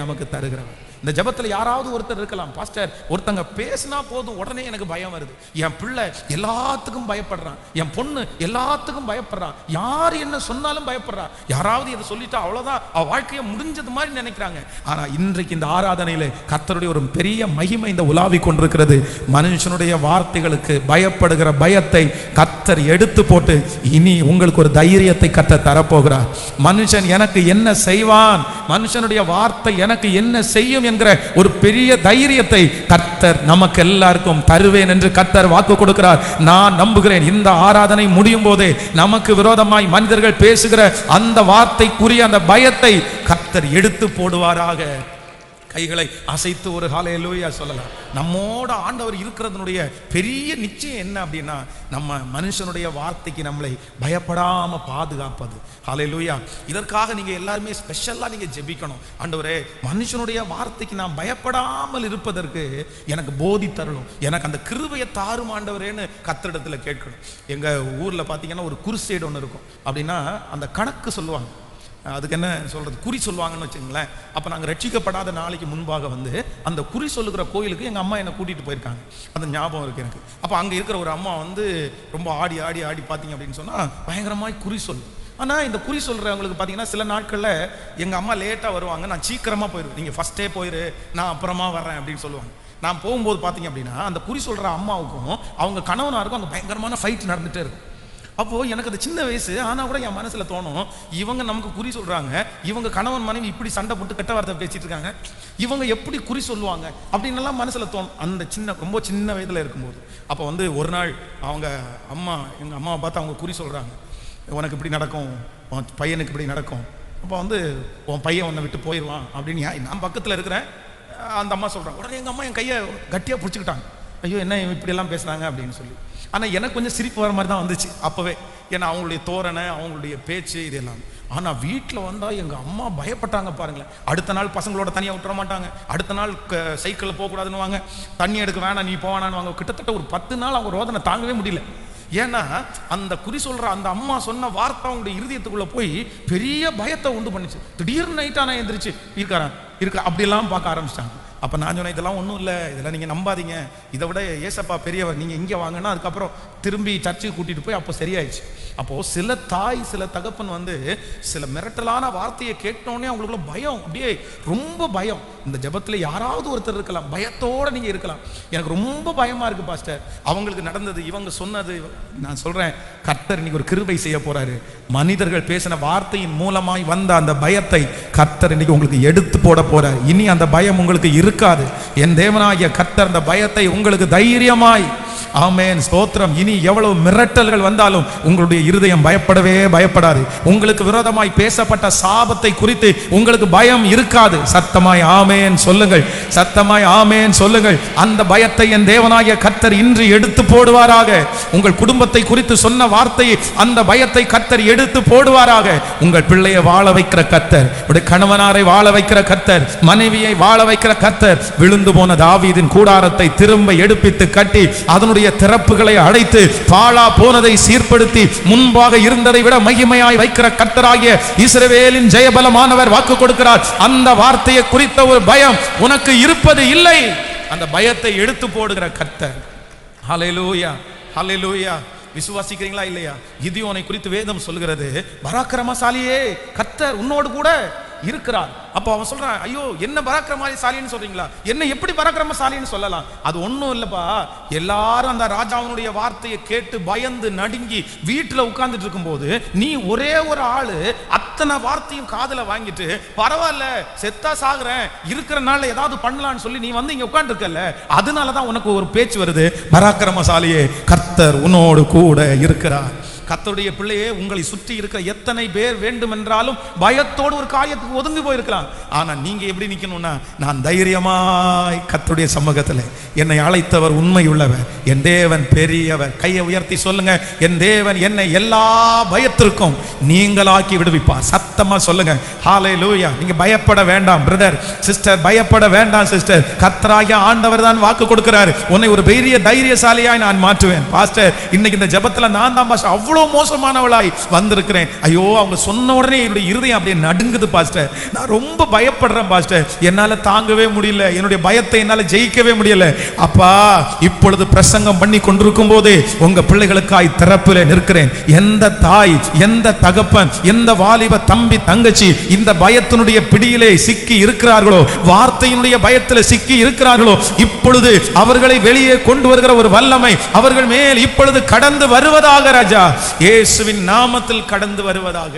A: நமக்கு தருகிறவர். இந்த ஜபத்தில் யாராவது ஒருத்தர் இருக்கலாம், பாஸ்டர் ஒருத்தங்க பேசினா போதும் உடனே எனக்கு பயம் வருது, என் பிள்ளை எல்லாத்துக்கும் பயப்படுறான், என் பொண்ணு எல்லாத்துக்கும் பயப்படுறான், யார் என்ன சொன்னாலும் பயப்படுறா, யாராவது இதை சொல்லிட்டா அவ்வளவுதான் அவ வாழ்க்கையை முடிஞ்சது மாதிரி நினைக்கிறாங்க. ஆனா இன்றைக்கு இந்த ஆராதனையில கர்த்தருடைய ஒரு பெரிய மகிமை இந்த உலாவி கொண்டிருக்கிறது. மனுஷனுடைய வார்த்தைகளுக்கு பயப்படுகிற பயத்தை கர்த்தர் எடுத்து போட்டு இனி உங்களுக்கு ஒரு தைரியத்தை கர்த்தர் தரப்போகிறார். மனுஷன் எனக்கு என்ன செய்வான், மனுஷனுடைய வார்த்தை எனக்கு என்ன செய்யும் என்கிற ஒரு பெரிய தைரியத்தை கர்த்தர் நமக்கு எல்லாருக்கும் தருவேன் என்று கர்த்தர் வாக்கு கொடுக்கிறார். நான் நம்புகிறேன் இந்த ஆராதனை முடியும் போதே நமக்கு விரோதமாய் மனிதர்கள் பேசுகிற அந்த வார்த்தைக்குரிய அந்த பயத்தை கர்த்தர் எடுத்து போடுவாராக. கைகளை அசைத்து ஒரு ஹல்லேலூயா சொல்லலாம். நம்மோட ஆண்டவர் இருக்கிறதுனுடைய பெரிய நிச்சயம் என்ன அப்படின்னா, நம்ம மனுஷனுடைய வார்த்தைக்கு நம்மளை பயப்படாம பாதுகாப்பது. ஹல்லேலூயா. இதற்காக நீங்க எல்லாருமே ஸ்பெஷலா நீங்க ஜெபிக்கணும். ஆண்டவரே, மனுஷனுடைய வார்த்தைக்கு நான் பயப்படாமல் இருப்பதற்கு எனக்கு போதி தரணும், எனக்கு அந்த கிருபையை தாரும் ஆண்டவரேன்னு கர்த்தரிடத்துல கேட்கணும். எங்க ஊர்ல பாத்தீங்கன்னா ஒரு குருசேடு ஒன்று இருக்கும். அப்படின்னா அந்த கணக்கு சொல்லுவாங்க, அதுக்கு என்ன சொல்றது, குறி சொல்லுவாங்கன்னு வச்சுங்களேன். அப்போ நாங்கள் ரட்சிக்கப்படாத நாளைக்கு முன்பாக அந்த குறி சொல்லுகிற கோயிலுக்கு எங்கள் அம்மா என்னை கூட்டிகிட்டு போயிருக்காங்க. அந்த ஞாபகம் இருக்குது எனக்கு. அப்போ அங்கே இருக்கிற ஒரு அம்மா ரொம்ப ஆடி ஆடி ஆடி பார்த்தீங்க அப்படின்னு சொன்னால் பயங்கரமாய் குறி சொல்லு. ஆனால் இந்த குறி சொல்கிறவங்களுக்கு பார்த்தீங்கன்னா சில நாட்களில் எங்கள் அம்மா லேட்டாக வருவாங்க, நான் சீக்கிரமாக போயிடுவேன், நீங்கள் ஃபஸ்ட்டே போயிரு நான் அப்புறமா வர்றேன் அப்படின்னு சொல்லுவாங்க. நான் போகும்போது பார்த்தீங்க அப்படின்னா அந்த குறி சொல்கிற அம்மாவுக்கும் அவங்க கணவனாருக்கும் அங்கே பயங்கரமான ஃபைட் நடந்துகிட்டே இருக்கும். அப்போது எனக்கு அது சின்ன வயசு, ஆனால் கூட என் மனசில் தோணும், இவங்க நமக்கு குறி சொல்கிறாங்க, இவங்க கணவன் மனைவி இப்படி சண்டை போட்டு கெட்ட வார்த்தை பேசிட்டு இருக்காங்க, இவங்க எப்படி குறி சொல்லுவாங்க அப்படின்னலாம் மனசில் தோணும் அந்த ரொம்ப சின்ன வயதில் இருக்கும்போது. அப்போ ஒரு நாள் அவங்க அம்மா, எங்கள் அம்மாவை பார்த்து அவங்க குறி சொல்கிறாங்க, உனக்கு இப்படி நடக்கும், உன் பையனுக்கு இப்படி நடக்கும், அப்போ உன் பையன் உன்னை விட்டு போயிடுவான் அப்படின்னு நான் பக்கத்தில் இருக்கிறேன். அந்த அம்மா சொல்கிறாங்க. உடனே எங்கள் அம்மா என் கையை கட்டியாக பிடிச்சிக்கிட்டாங்க. ஐயோ என்ன இப்படியெல்லாம் பேசுகிறாங்க அப்படின்னு சொல்லி. ஆனால் எனக்கு கொஞ்சம் சிரிப்பு வர மாதிரி தான் வந்துச்சு அப்போவே. ஏன்னா அவங்களுடைய தோரணை, அவங்களுடைய பேச்சு இதெல்லாம். ஆனால் வீட்டில் வந்தால் எங்கள் அம்மா பயப்பட்டாங்க பாருங்களேன். அடுத்த நாள் பசங்களோட தனியாக விட்டுற மாட்டாங்க. அடுத்த நாள் சைக்கிளில் போகக்கூடாதுன்னு வாங்க, தண்ணி எடுக்க வேணாம் நீ போவானான்னு வாங்க. கிட்டத்தட்ட ஒரு 10 நாள் அவங்க ரோதனை தாங்கவே முடியல. ஏன்னா அந்த குறி சொல்கிற அந்த அம்மா சொன்ன வார்த்தை அவங்களுடைய இருதயத்துக்குள்ளே போய் பெரிய பயத்தை உண்டு பண்ணிச்சு. திடீர்னு நைட்டாக எந்திரிச்சு இருக்கா அப்படியெல்லாம் பார்க்க ஆரம்பிச்சிட்டாங்க. அப்போ நான் சொன்னேன், இதெல்லாம் ஒன்றும் இல்லை, இதெல்லாம் நீங்கள் நம்பாதீங்க, இதை விட ஏசப்பா பெரியவர், நீங்கள் இங்கே வாங்கினா. அதுக்கப்புறம் திரும்பி சர்ச்சுக்கு கூட்டிகிட்டு போய் அப்போ சரியாயிடுச்சு. அப்போது சில தாய் சில தகப்பன் சில மிரட்டலான வார்த்தையை கேட்டோன்னே அவங்களுக்குள்ள பயம், அப்படியே ரொம்ப பயம். இந்த ஜெபத்தில் யாராவது ஒருத்தர் இருக்கலாம், பயத்தோடு நீங்கள் இருக்கலாம். எனக்கு ரொம்ப பயமாக இருக்குது பாஸ்டர், அவங்களுக்கு நடந்தது, இவங்க சொன்னது. நான் சொல்கிறேன், கர்த்தர் இன்னைக்கு ஒரு கிருபை செய்ய போகிறாரு. மனிதர்கள் பேசின வார்த்தையின் மூலமாய் வந்த அந்த பயத்தை கர்த்தர் இன்னைக்கு உங்களுக்கு எடுத்து போட போறார். இனி அந்த பயம் உங்களுக்கு இருக்காது. என் தேவனாகிய கர்த்தர் அந்த பயத்தை உங்களுக்கு தைரியமாய், ஆமென் ஸ்தோத்திரம், இனி எவ்வளவு மிரட்டல்கள் வந்தாலும் உங்களுடைய இருதயம் பயப்படவே பயப்படாது. உங்களுக்கு விரோதமாய் பேசப்பட்ட சாபத்தை குறித்து உங்களுக்கு பயம் இருக்காது. சத்தமாய் ஆமென் சொல்லுங்கள், சத்தமாய் ஆமென் சொல்லுங்கள். அந்த பயத்தை என் தேவனாகிய கர்த்தர் இன்று எடுத்து போடுவாராக. உங்கள் குடும்பத்தை குறித்து சொன்ன வார்த்தையை, அந்த பயத்தை கர்த்தர் எடுத்து போடுவாராக. உங்கள் பிள்ளையை வாழ வைக்கிற கர்த்தர், உடைய கணவனாரை வாழ வைக்கிற கர்த்தர், மனைவியை வாழ வைக்கிற கர்த்தர், விழுந்து போன தாவீதின் கூடாரத்தை திரும்ப எடுப்பித்து கட்டி அதனுடைய திறப்புகளை அடைத்து பாழா போனதை சீர்படுத்தி முன்பாக இருந்ததை விட மகிமையாய் வைக்கிற கர்த்தராகிய இஸ்ரவேலின் ஜெயபலமானவர் வாக்கு கொடுக்கிறார். அந்த வார்த்தையை குறித்த ஒரு பயம் உனக்கு இருப்பது இல்லை. அந்த பயத்தை எடுத்து போடுகிற கர்த்தர். ஹல்லேலூயா, ஹல்லேலூயா. விசுவாசிக்கிறீங்களா இல்லையா? கிதியோனை குறித்து வேதம் சொல்கிறது, பராக்கிரமசாலியே, கர்த்தர் உன்னோடு கூட இருக்கிறார். அப்போ அவன் சொல்றான், ஐயோ என்ன பராக்கிரமசாலின்னு சொல்றீங்களா, என்ன எப்படி பராக்கிரமசாலின்னு சொல்லலாம்? அது ஒன்றும் இல்லப்பா, எல்லாரும் அந்த ராஜாவினுடைய வார்த்தையை கேட்டு பயந்து நடுங்கி வீட்டில் உட்கார்ந்துட்டு இருக்கும்போது நீ ஒரே ஒரு ஆளு அத்தனை வார்த்தையும் காதுல வாங்கிட்டு, பரவாயில்ல செத்தா சாகுறேன், இருக்கிற நாள்ல ஏதாவது பண்ணலான்னு சொல்லி நீ இங்க உட்கார்ந்துருக்கல, அதனாலதான் உனக்கு ஒரு பேச்சு வருது, பராக்கிரமசாலியே கர்த்தர் உன்னோடு கூட இருக்கிறார். கர்த்தருடைய பிள்ளையே, உங்களை சுற்றி இருக்கிற எத்தனை பேர் வேண்டும் என்றாலும் பயத்தோடு ஒரு காரியத்துக்கு ஒதுங்கி போயிருக்கலாம். ஆனா நீங்க எப்படி நிக்கணும்னா, நான் தைரியமாய் கர்த்தருடைய சமூகத்தில், என்னை அழைத்தவர் உண்மை உள்ளவர், என் தேவன் பெரியவர். கையை உயர்த்தி சொல்லுங்க, என் தேவன் என்னை எல்லா பயத்திற்கும் நீங்களாக்கி விடுவிப்பார். சத்தமா சொல்லுங்க ஹல்லேலூயா. நீங்க பயப்பட வேண்டாம் பிரதர், சிஸ்டர், பயப்பட வேண்டாம் சிஸ்டர். கர்த்தராகிய ஆண்டவர் தான் வாக்கு கொடுக்கிறார், உன்னை ஒரு பெரிய தைரியசாலியாய் நான் மாற்றுவேன். பாஸ்டர், இன்னைக்கு இந்த ஜெபத்துல நான் தான் பாஸ்டர் அவ்வளவு மோசமானவளாய் வந்திருக்கிறேன். ஐயோ, அவங்க சொன்ன உடனே என்னுடைய இருதயம் அப்படியே நடுங்குது பாஸ்டர், நான் ரொம்ப பயப்படுறேன் பாஸ்டர், என்னால தாங்கவே முடியல, என்னுடைய பயத்தை என்னால ஜெயிக்கவே முடியல. அப்பா, இப்பொழுது பிரசங்கம் பண்ணி கொண்டிருக்கும் போதே உங்க பிள்ளைகளுக்காய் திறப்பிலே நிற்கிறேன். எந்த தாய், எந்த தகப்பன், எந்த வாலிப தம்பி தங்கச்சி இந்த பயத்தினுடைய பிடியிலே சிக்கி இருக்கிறார்களோ, வார்த்தையினுடைய பயத்தில் சிக்கி இருக்கிறார்களோ, இப்பொழுது அவர்களை வெளியே கொண்டு வருகிற ஒரு வல்லமை அவர்கள் மேல் இப்பொழுது கடந்து வருவதாக ராஜா, இயேசுவின் நாமத்தில் கடந்து வருவதாக.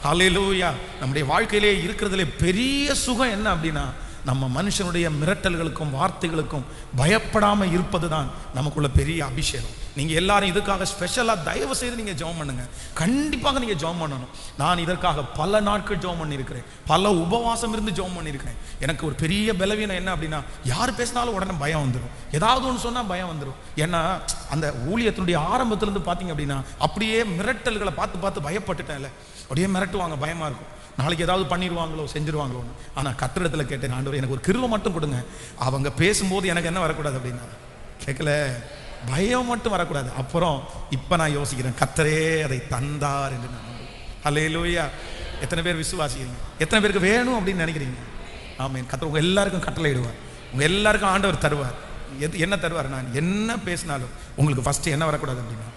A: ஹல்லேலூயா. நம்முடைய வாழ்க்கையிலே இருக்கிறதுல பெரிய சுகம் என்ன அப்படின்னா, நம்ம மனுஷனுடைய மிரட்டல்களுக்கும் வார்த்தைகளுக்கும் பயப்படாம இருப்பதுதான் நமக்குள்ள பெரிய அபிஷேகம். நீங்க எல்லாரும் இதுக்காக ஸ்பெஷலா தயவு செய்து நீங்க ஜெபம் பண்ணுங்க. கண்டிப்பாக நீங்க ஜெபம் பண்ணணும். நான் இதற்காக பல நாட்கள் ஜெபம் பண்ணியிருக்கிறேன், பல உபவாசம் இருந்து ஜெபம் பண்ணியிருக்கிறேன். எனக்கு ஒரு பெரிய பலவீனம் என்ன அப்படின்னா, யார் பேசினாலும் உடனே பயம் வந்துடும், ஏதாவது ஒன்று சொன்னா பயம் வந்துடும். ஏன்னா அந்த ஊழியத்தினுடைய ஆரம்பத்திலிருந்து பார்த்தீங்க அப்படின்னா அப்படியே மிரட்டல்களை பார்த்து பார்த்து பயப்பட்டுட்டேன்ல, அப்படியே மிரட்டுவாங்க, பயமா இருக்கும், நாளைக்கு ஏதாவது பண்ணிடுவாங்களோ செஞ்சிருவாங்களோ. ஆனால் கர்த்தரிடத்தில் கேட்டேன், ஆண்டவரே எனக்கு ஒரு கிருபை மட்டும் கொடுங்க, அவங்க பேசும்போது எனக்கு என்ன வரக்கூடாது அப்படின்னா, கேட்கல, பயம் மட்டும் வரக்கூடாது. அப்புறம் இப்போ நான் யோசிக்கிறேன், கர்த்தரே அதை தந்தார் என்று நான். ஹல்லேலூயா. எத்தனை பேர் விசுவாசிக்கிறீங்க? எத்தனை பேருக்கு வேணும் அப்படின்னு நினைக்கிறீங்க? ஆமென். கர்த்தர் உங்க எல்லாருக்கும் கட்டளை இடுவார், உங்க எல்லாருக்கும் ஆண்டவர் தருவார். என்ன தருவார்? நான் என்ன பேசினாலும் உங்களுக்கு ஃபர்ஸ்ட் என்ன வரக்கூடாது அப்படின்னா,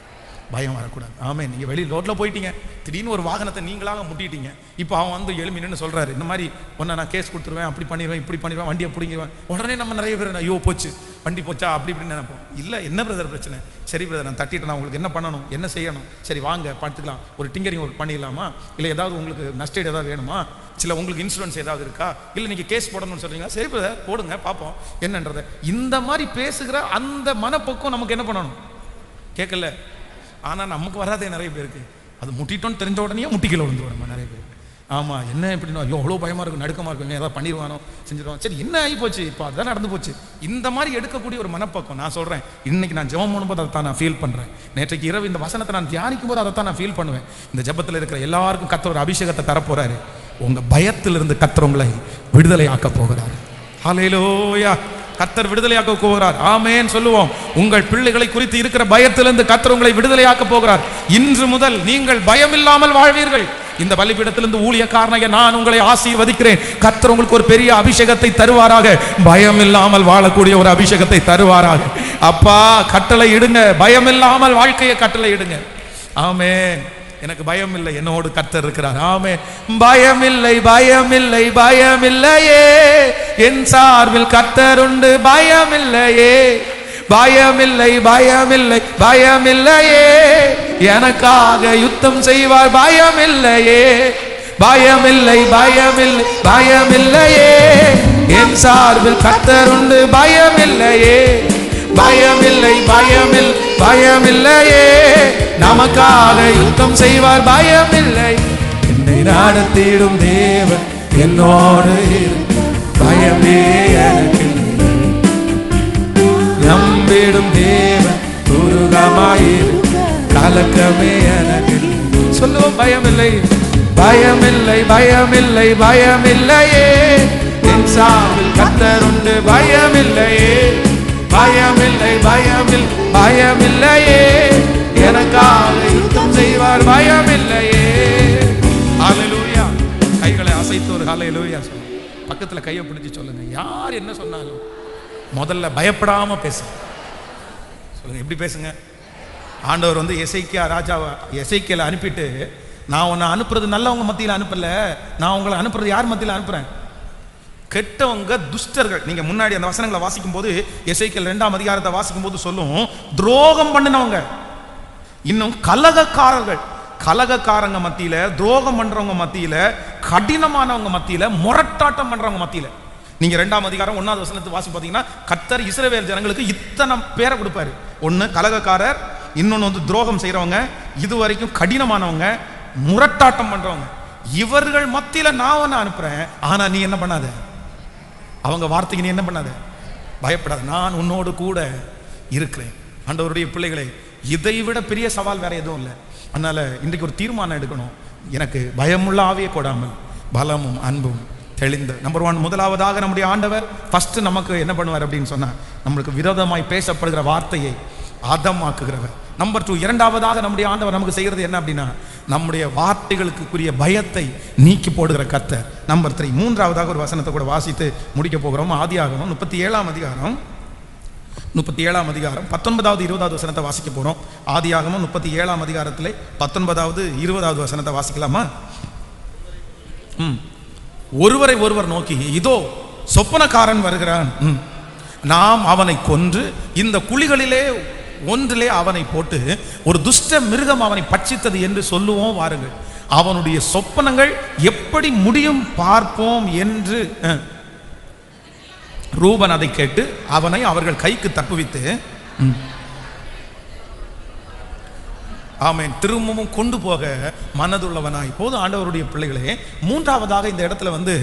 A: பயம் வரக்கூடாது. ஆமே. நீங்கள் வெளியே ரோட்டில் போயிட்டீங்க, திடீர்னு ஒரு வாகனத்தை நீங்களாக முட்டிட்டீங்க, இப்போ அவன் எழுமி நின்று சொல்கிறாரு, இந்த மாதிரி ஒன்று நான் கேஸ் கொடுத்துருவேன், அப்படி பண்ணிடுவேன், இப்படி பண்ணிடுவேன், வண்டியை பிடிங்கிடுவேன். உடனே நம்ம நிறைய பேர் ஐயோ போச்சு, வண்டி போச்சா அப்படி இப்படின்னு நினைப்போம். இல்லை, என்ன பிரதர் பிரச்சனை? சரி பிரதர், நான் தட்டிட்டேன், உங்களுக்கு என்ன பண்ணணும், என்ன செய்யணும், சரி வாங்க பார்த்துக்கலாம், ஒரு டிங்கரிங் ஒர்க் பண்ணிடலாமா, இல்லை ஏதாவது உங்களுக்கு நஷ்டீடு ஏதாவது வேணுமா, சில உங்களுக்கு இன்சூரன்ஸ் ஏதாவது இருக்கா, இல்லை நீங்கள் கேஸ் போடணும்னு சொல்கிறீங்களா, சரி பிரதர் போடுங்க பார்ப்போம் என்னன்றதை. இந்த மாதிரி பேசுகிற அந்த மனப்போக்கம் நமக்கு என்ன பண்ணணும்? கேட்கல. ஆனால் நமக்கு வராதே நிறைய பேருக்கு. அது முட்டிட்டோன்னு தெரிஞ்ச உடனே முட்டிக்கல விழுந்துருவோம் நம்ம நிறைய பேர். ஆமா, என்ன எப்படின்னா ஐயோ அவ்வளோ பயமா இருக்கும், நடுக்கமா இருக்கும், ஏதாவது பண்ணிடுவானோ செஞ்சிருவான், சரி என்ன ஆகி போச்சு, இப்போ அதுதான் நடந்து போச்சு. இந்த மாதிரி எடுக்கக்கூடிய ஒரு மனப்பக்கம். நான் சொல்றேன், இன்னைக்கு நான் ஜெபம் பண்ணும்போது அதை தான் நான் ஃபீல் பண்றேன். நேற்றைக்கு இரவு இந்த வசனத்தை நான் தியானிக்கும் போது அதை தான் நான் ஃபீல் பண்ணுவேன். இந்த ஜெபத்தில் இருக்கிற எல்லாருக்கும் கர்த்தர் ஒரு அபிஷேகத்தை தரப்போறாரு. உங்க பயத்திலிருந்து கர்த்தர் உங்களை விடுதலை ஆக்க போகிறார். ஹல்லேலூயா. கர்த்தர் விடுதலையாக்க போகிறார். ஆமென் சொல்லுவோம். உங்கள் பிள்ளைகளை குறித்து இருக்கிற பயத்திலிருந்து கர்த்தர் உங்களை விடுதலையாக்க போகிறார். இன்று முதல் நீங்கள் பயம் இல்லாமல் வாழ்வீர்கள். இந்த பலிபீடத்திலிருந்து ஊழியக்காரனாக நான் உங்களை ஆசீர்வதிக்கிறேன். கர்த்தர் உங்களுக்கு ஒரு பெரிய அபிஷேகத்தை தருவாராக. பயம் இல்லாமல் வாழக்கூடிய ஒரு அபிஷேகத்தை தருவாராக. அப்பா கட்டளை இடுங்க, பயம் இல்லாமல் வாழ்க்கையை கட்டளை இடுங்க. ஆமென். எனக்கு பயம் இல்லை, என்னோடு கர்த்தர் இருக்கிறார். ஆமென். பயம் இல்லை, பயம் இல்லை, பயம் இல்லையே, என் சார்பில் கர்த்தர் உண்டு. பயம் இல்லையே, பயம் இல்லை, பயம் இல்லை, பயம் இல்லையே, எனக்காக யுத்தம் செய்வார். பயம் இல்லையே, பயம் இல்லை, பயம் இல்லை, பயம் இல்லையே, என் சார்பில் கர்த்தர் உண்டு. பயம் இல்லையே, பயம் இல்லை, பயம் இல்லை, பயம் இல்லையே, நமக்காக யுத்தம் செய்வார். பயம் இல்லை. என்னை நடத்திடும் தேவன் என்னோடு பயமே எனக்கு. நம்பிடும் தேவன் துருகமாயிரு, கலக்கமே எனக்கு. சொல்லுவோம், பயம் இல்லை, பயம் இல்லை, பயம் இல்லை, பயம் இல்லையே, என் சார்பில் கர்த்தர் உண்டு. பயம் இல்லையே, பயம் இல்லை, பயம் இல்லை, பயம் இல்லையே, எனக்காக யுத்தம் செய்வார். பயம் இல்லையே. ஹல்லேலூயா. கைகளை அசைத்து ஒரு ஹல்லேலூயா சொல்லுங்க. பக்கத்துல கையை பிடிச்சு சொல்லுங்க, யார் என்ன சொன்னாலும் முதல்ல பயப்படாம பேசுங்க. சொல்லுங்க, எப்படி பேசுங்க? ஆண்டவர் வந்து எசேக்கியா ராஜாவை எசேக்கியேலை அனுப்பிட்டு, நான் உன்னை அனுப்புறது நல்லவங்க மத்தியில் அனுப்பல, நான் உங்களை அனுப்புறது யார் மத்தியில் அனுப்புறேன்? கெட்டவங்க, துஷ்டர்கள். நீங்க முன்னாடி அந்த வசனங்களை வாசிக்கும் போது, எசேக்கியேல் 2ஆம் அதிகாரத்தை வாசிக்கும் போது சொல்லும், துரோகம் பண்ணினவங்க, இன்னும் கலகக்காரர்கள். கலகக்காரங்க மத்தியில, துரோகம் பண்றவங்க மத்தியில, கடினமானவங்க மத்தியில, முரட்டாட்டம் பண்றவங்க மத்தியில. நீங்க 2ஆம் அதிகாரம் 1வது வசனத்தை வாசி பார்த்தீங்கன்னா, கர்த்தர் இஸ்ரவேல் ஜனங்களுக்கு இத்தனை பேரை கொடுப்பாரு. ஒன்னு கலகக்காரர், இன்னொன்னு வந்து துரோகம் செய்யறவங்க, இது வரைக்கும் கடினமானவங்க, முரட்டாட்டம் பண்றவங்க. இவர்கள் மத்தியில நான் ஒன்னு அனுப்புறேன். ஆனா நீ என்ன பண்ணாத, அவங்க வார்த்தைக்கு நீ என்ன பண்ணாத, பயப்படாத, நான் உன்னோடு கூட இருக்கிறேன். ஆண்டவருடைய பிள்ளைகளே, இதை விட பெரிய சவால் வேற எதுவும் இல்லை. அதனால இன்றைக்கு ஒரு தீர்மானம் எடுக்கணும். எனக்கு பயமுள்ள ஆவியை கொடாமல் பலமும் அன்பும் தெளிந்த. நம்பர் 1, முதலாவதாக நம்முடைய ஆண்டவர் ஃபர்ஸ்ட் நமக்கு என்ன பண்ணுவார் அப்படின்னு சொன்னா, நம்மளுக்கு விரோதமாய் பேசப்படுகிற வார்த்தையை அதமாக்குகிறவர். நம்பர் 2, இரண்டாவதாக நம்முடைய ஆண்டவர் நமக்கு செய்கிறது என்ன அப்படின்னா, நம்முடைய வார்த்தைகளுக்குரிய பயத்தை நீக்கி போடுகிற கர்த்தர். நம்பர் 3, மூன்றாவதாக ஒரு வசனத்தை கூட வாசித்து முடிக்க போகிறோம். ஆதியாகமம் 37ஆம் அதிகாரம் 19வது 20வது வசனத்தை வாசிக்க போறோம். ஆதியாகமம் 37ஆம் அதிகாரத்திலே 19வது 20வது வசனத்தை வாசிக்கலாமா? ஒருவரை ஒருவர் நோக்கி, இதோ சொப்பனக்காரன் வருகிறான், நாம் அவனை கொன்று இந்த குழிகளிலே ஒன்றிலே அவனை போட்டு ஒரு துஷ்ட மிருகம் அவனை பட்சித்தது என்று சொல்லுவோம் வாருங்கள். அவனுடைய சொப்பனங்கள் எப்படி முடியும் பார்ப்போம் என்று ரூபன் அதை கேட்டு அவனை அவர்கள் கைக்கு தப்புவித்து, ஆமென், திரும்பவும் கொண்டு போக மனதுள்ளவனாய். இப்போது ஆண்டவருடைய பிள்ளைகளே, மூன்றாவதாக இந்த இடத்துல வந்து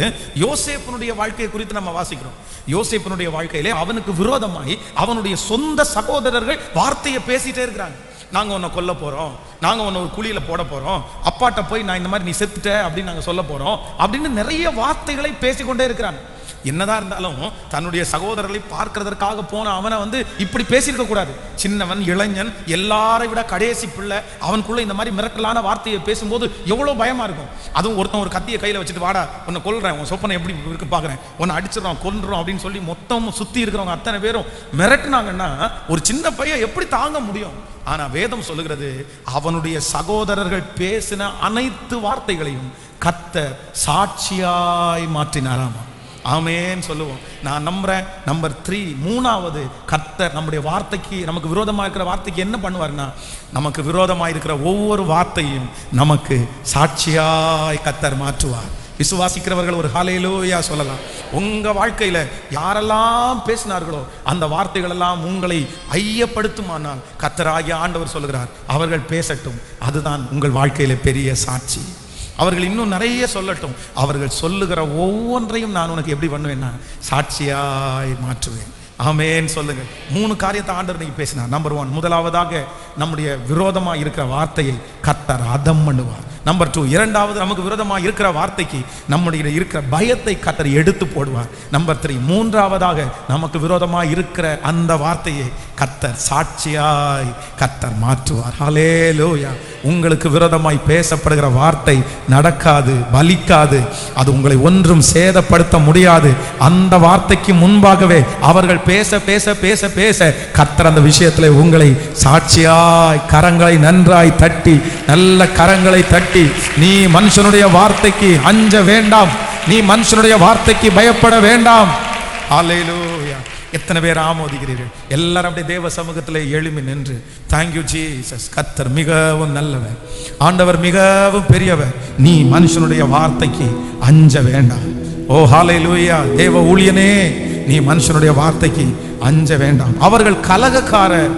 A: யோசேப்பினுடைய வாழ்க்கையை குறித்து நம்ம வாசிக்கிறோம். யோசேப்பினுடைய வாழ்க்கையிலே அவனுக்கு விரோதமாய் அவனுடைய சொந்த சகோதரர்கள் வார்த்தையை பேசிட்டே இருக்கிறாங்க. நாங்க உன்னை கொல்ல போறோம், நாங்க உன்னை ஒரு குழியில போட போறோம், அப்பாட்ட போய் நான் இந்த மாதிரி நீ செத்துட்ட அப்படின்னு நாங்க சொல்ல போறோம் அப்படின்னு நிறைய வார்த்தைகளை பேசிக்கொண்டே இருக்கிறாங்க. என்னதான் இருந்தாலும் தன்னுடைய சகோதரர்களை பார்க்கிறதற்காக போன அவனை வந்து இப்படி பேசியிருக்க கூடாது. சின்னவன், இளைஞன், எல்லாரை விட கடைசி பிள்ளை, அவனுக்குள்ள இந்த மாதிரி மிரட்டலான வார்த்தையை பேசும்போது எவ்வளவு பயமா இருக்கும். அதுவும் ஒருத்தன் ஒரு கத்தியை கையில வச்சுட்டு, வாடா உன்னை கொல்றேன், உன் சொப்பனை எப்படி இருக்கு பாக்குறேன், உன்னை அடிச்சிடறோம் கொல்றோம் அப்படின்னு சொல்லி மொத்தம் சுத்தி இருக்கிறவங்க அத்தனை பேரும் மிரட்டினாங்கன்னா ஒரு சின்ன பையன் எப்படி தாங்க முடியும்? ஆனா வேதம் சொல்லுகிறது, அவனுடைய சகோதரர்கள் பேசின அனைத்து வார்த்தைகளையும் கர்த்தர் சாட்சியாய் மாற்றினாராமா. ஆமென் சொல்லுவோம். நான் நம்புறேன். நம்பர் 3, மூணாவது, கர்த்தர் நம்முடைய வார்த்தைக்கு, நமக்கு விரோதமாக இருக்கிற வார்த்தைக்கு என்ன பண்ணுவார்னா, நமக்கு விரோதமாக இருக்கிற ஒவ்வொரு வார்த்தையும் நமக்கு சாட்சியாய் கர்த்தர் மாற்றுவார். விசுவாசிக்கிறவர்கள் ஒரு ஹல்லேலூயா சொல்லலாம். உங்க வாழ்க்கையில யாரெல்லாம் பேசினார்களோ அந்த வார்த்தைகள் எல்லாம் உங்களை ஐயப்படுத்துமானால் கர்த்தராகிய ஆண்டவர் சொல்லுகிறார், அவர்கள் பேசட்டும், அதுதான் உங்கள் வாழ்க்கையில பெரிய சாட்சி. அவர்கள் இன்னும் நிறைய சொல்லட்டும். அவர்கள் சொல்லுகிற ஒவ்வொன்றையும் நான் உனக்கு எப்படி பண்ணுவேன்னா சாட்சியாய் மாற்றுவேன். ஆமென் சொல்லுங்க. 3 காரியத்தை ஆண்டவர் நீங்க பேசினார். நம்பர் 1, முதலாவதாக நம்முடைய விரோதமா இருக்கிற வார்த்தையை கர்த்தர் அதம் பண்ணுவார். நம்பர் 2, இரண்டாவது நமக்கு விரோதமா இருக்கிற வார்த்தைக்கு நம்முடைய இருக்கிற பயத்தை கர்த்தர் எடுத்து போடுவார். நம்பர் 3, மூன்றாவதாக நமக்கு விரோதமா இருக்கிற அந்த வார்த்தையை கர்த்தர் சாட்சியாய் கர்த்தர் மாற்றுவார். ஹல்லேலூயா. உங்களுக்கு விரோதமாய் பேசப்படுகிற வார்த்தை நடக்காது, பலிக்காது. அது உங்களை ஒன்றும் சேதப்படுத்த முடியாது. அந்த வார்த்தைக்கு முன்பாகவே அவர்கள் பேச பேச பேச பேச கர்த்தர் அந்த விஷயத்தில் உங்களை சாட்சியாய் கரங்களை நன்றாய் தட்டி, நல்ல கரங்களை தட்டி, நீ மனுஷனுடைய வார்த்தைக்கு அஞ்ச வேண்டாம், நீ மனுஷனுடைய வார்த்தைக்கு பயப்பட வேண்டாம். ஹல்லேலூயா. எத்தனை பேர் ஆமோதிக்கிறீர்கள்? எல்லாரும் அப்படியே தேவ சமூகத்தில் எழுமி நின்று தேங்க்யூ ஜீசஸ். கர்த்தர் மிகவும் நல்லவர், ஆண்டவர் மிகவும் பெரியவர். நீ மனுஷனுடைய வார்த்தைக்கு அஞ்ச வேண்டாம். ஓ ஹல்லேலூயா. தேவ ஊழியனே, நீ மனுஷனுடைய வார்த்தைக்கு அஞ்ச வேண்டாம். அவர்கள் கலகக்காரர்,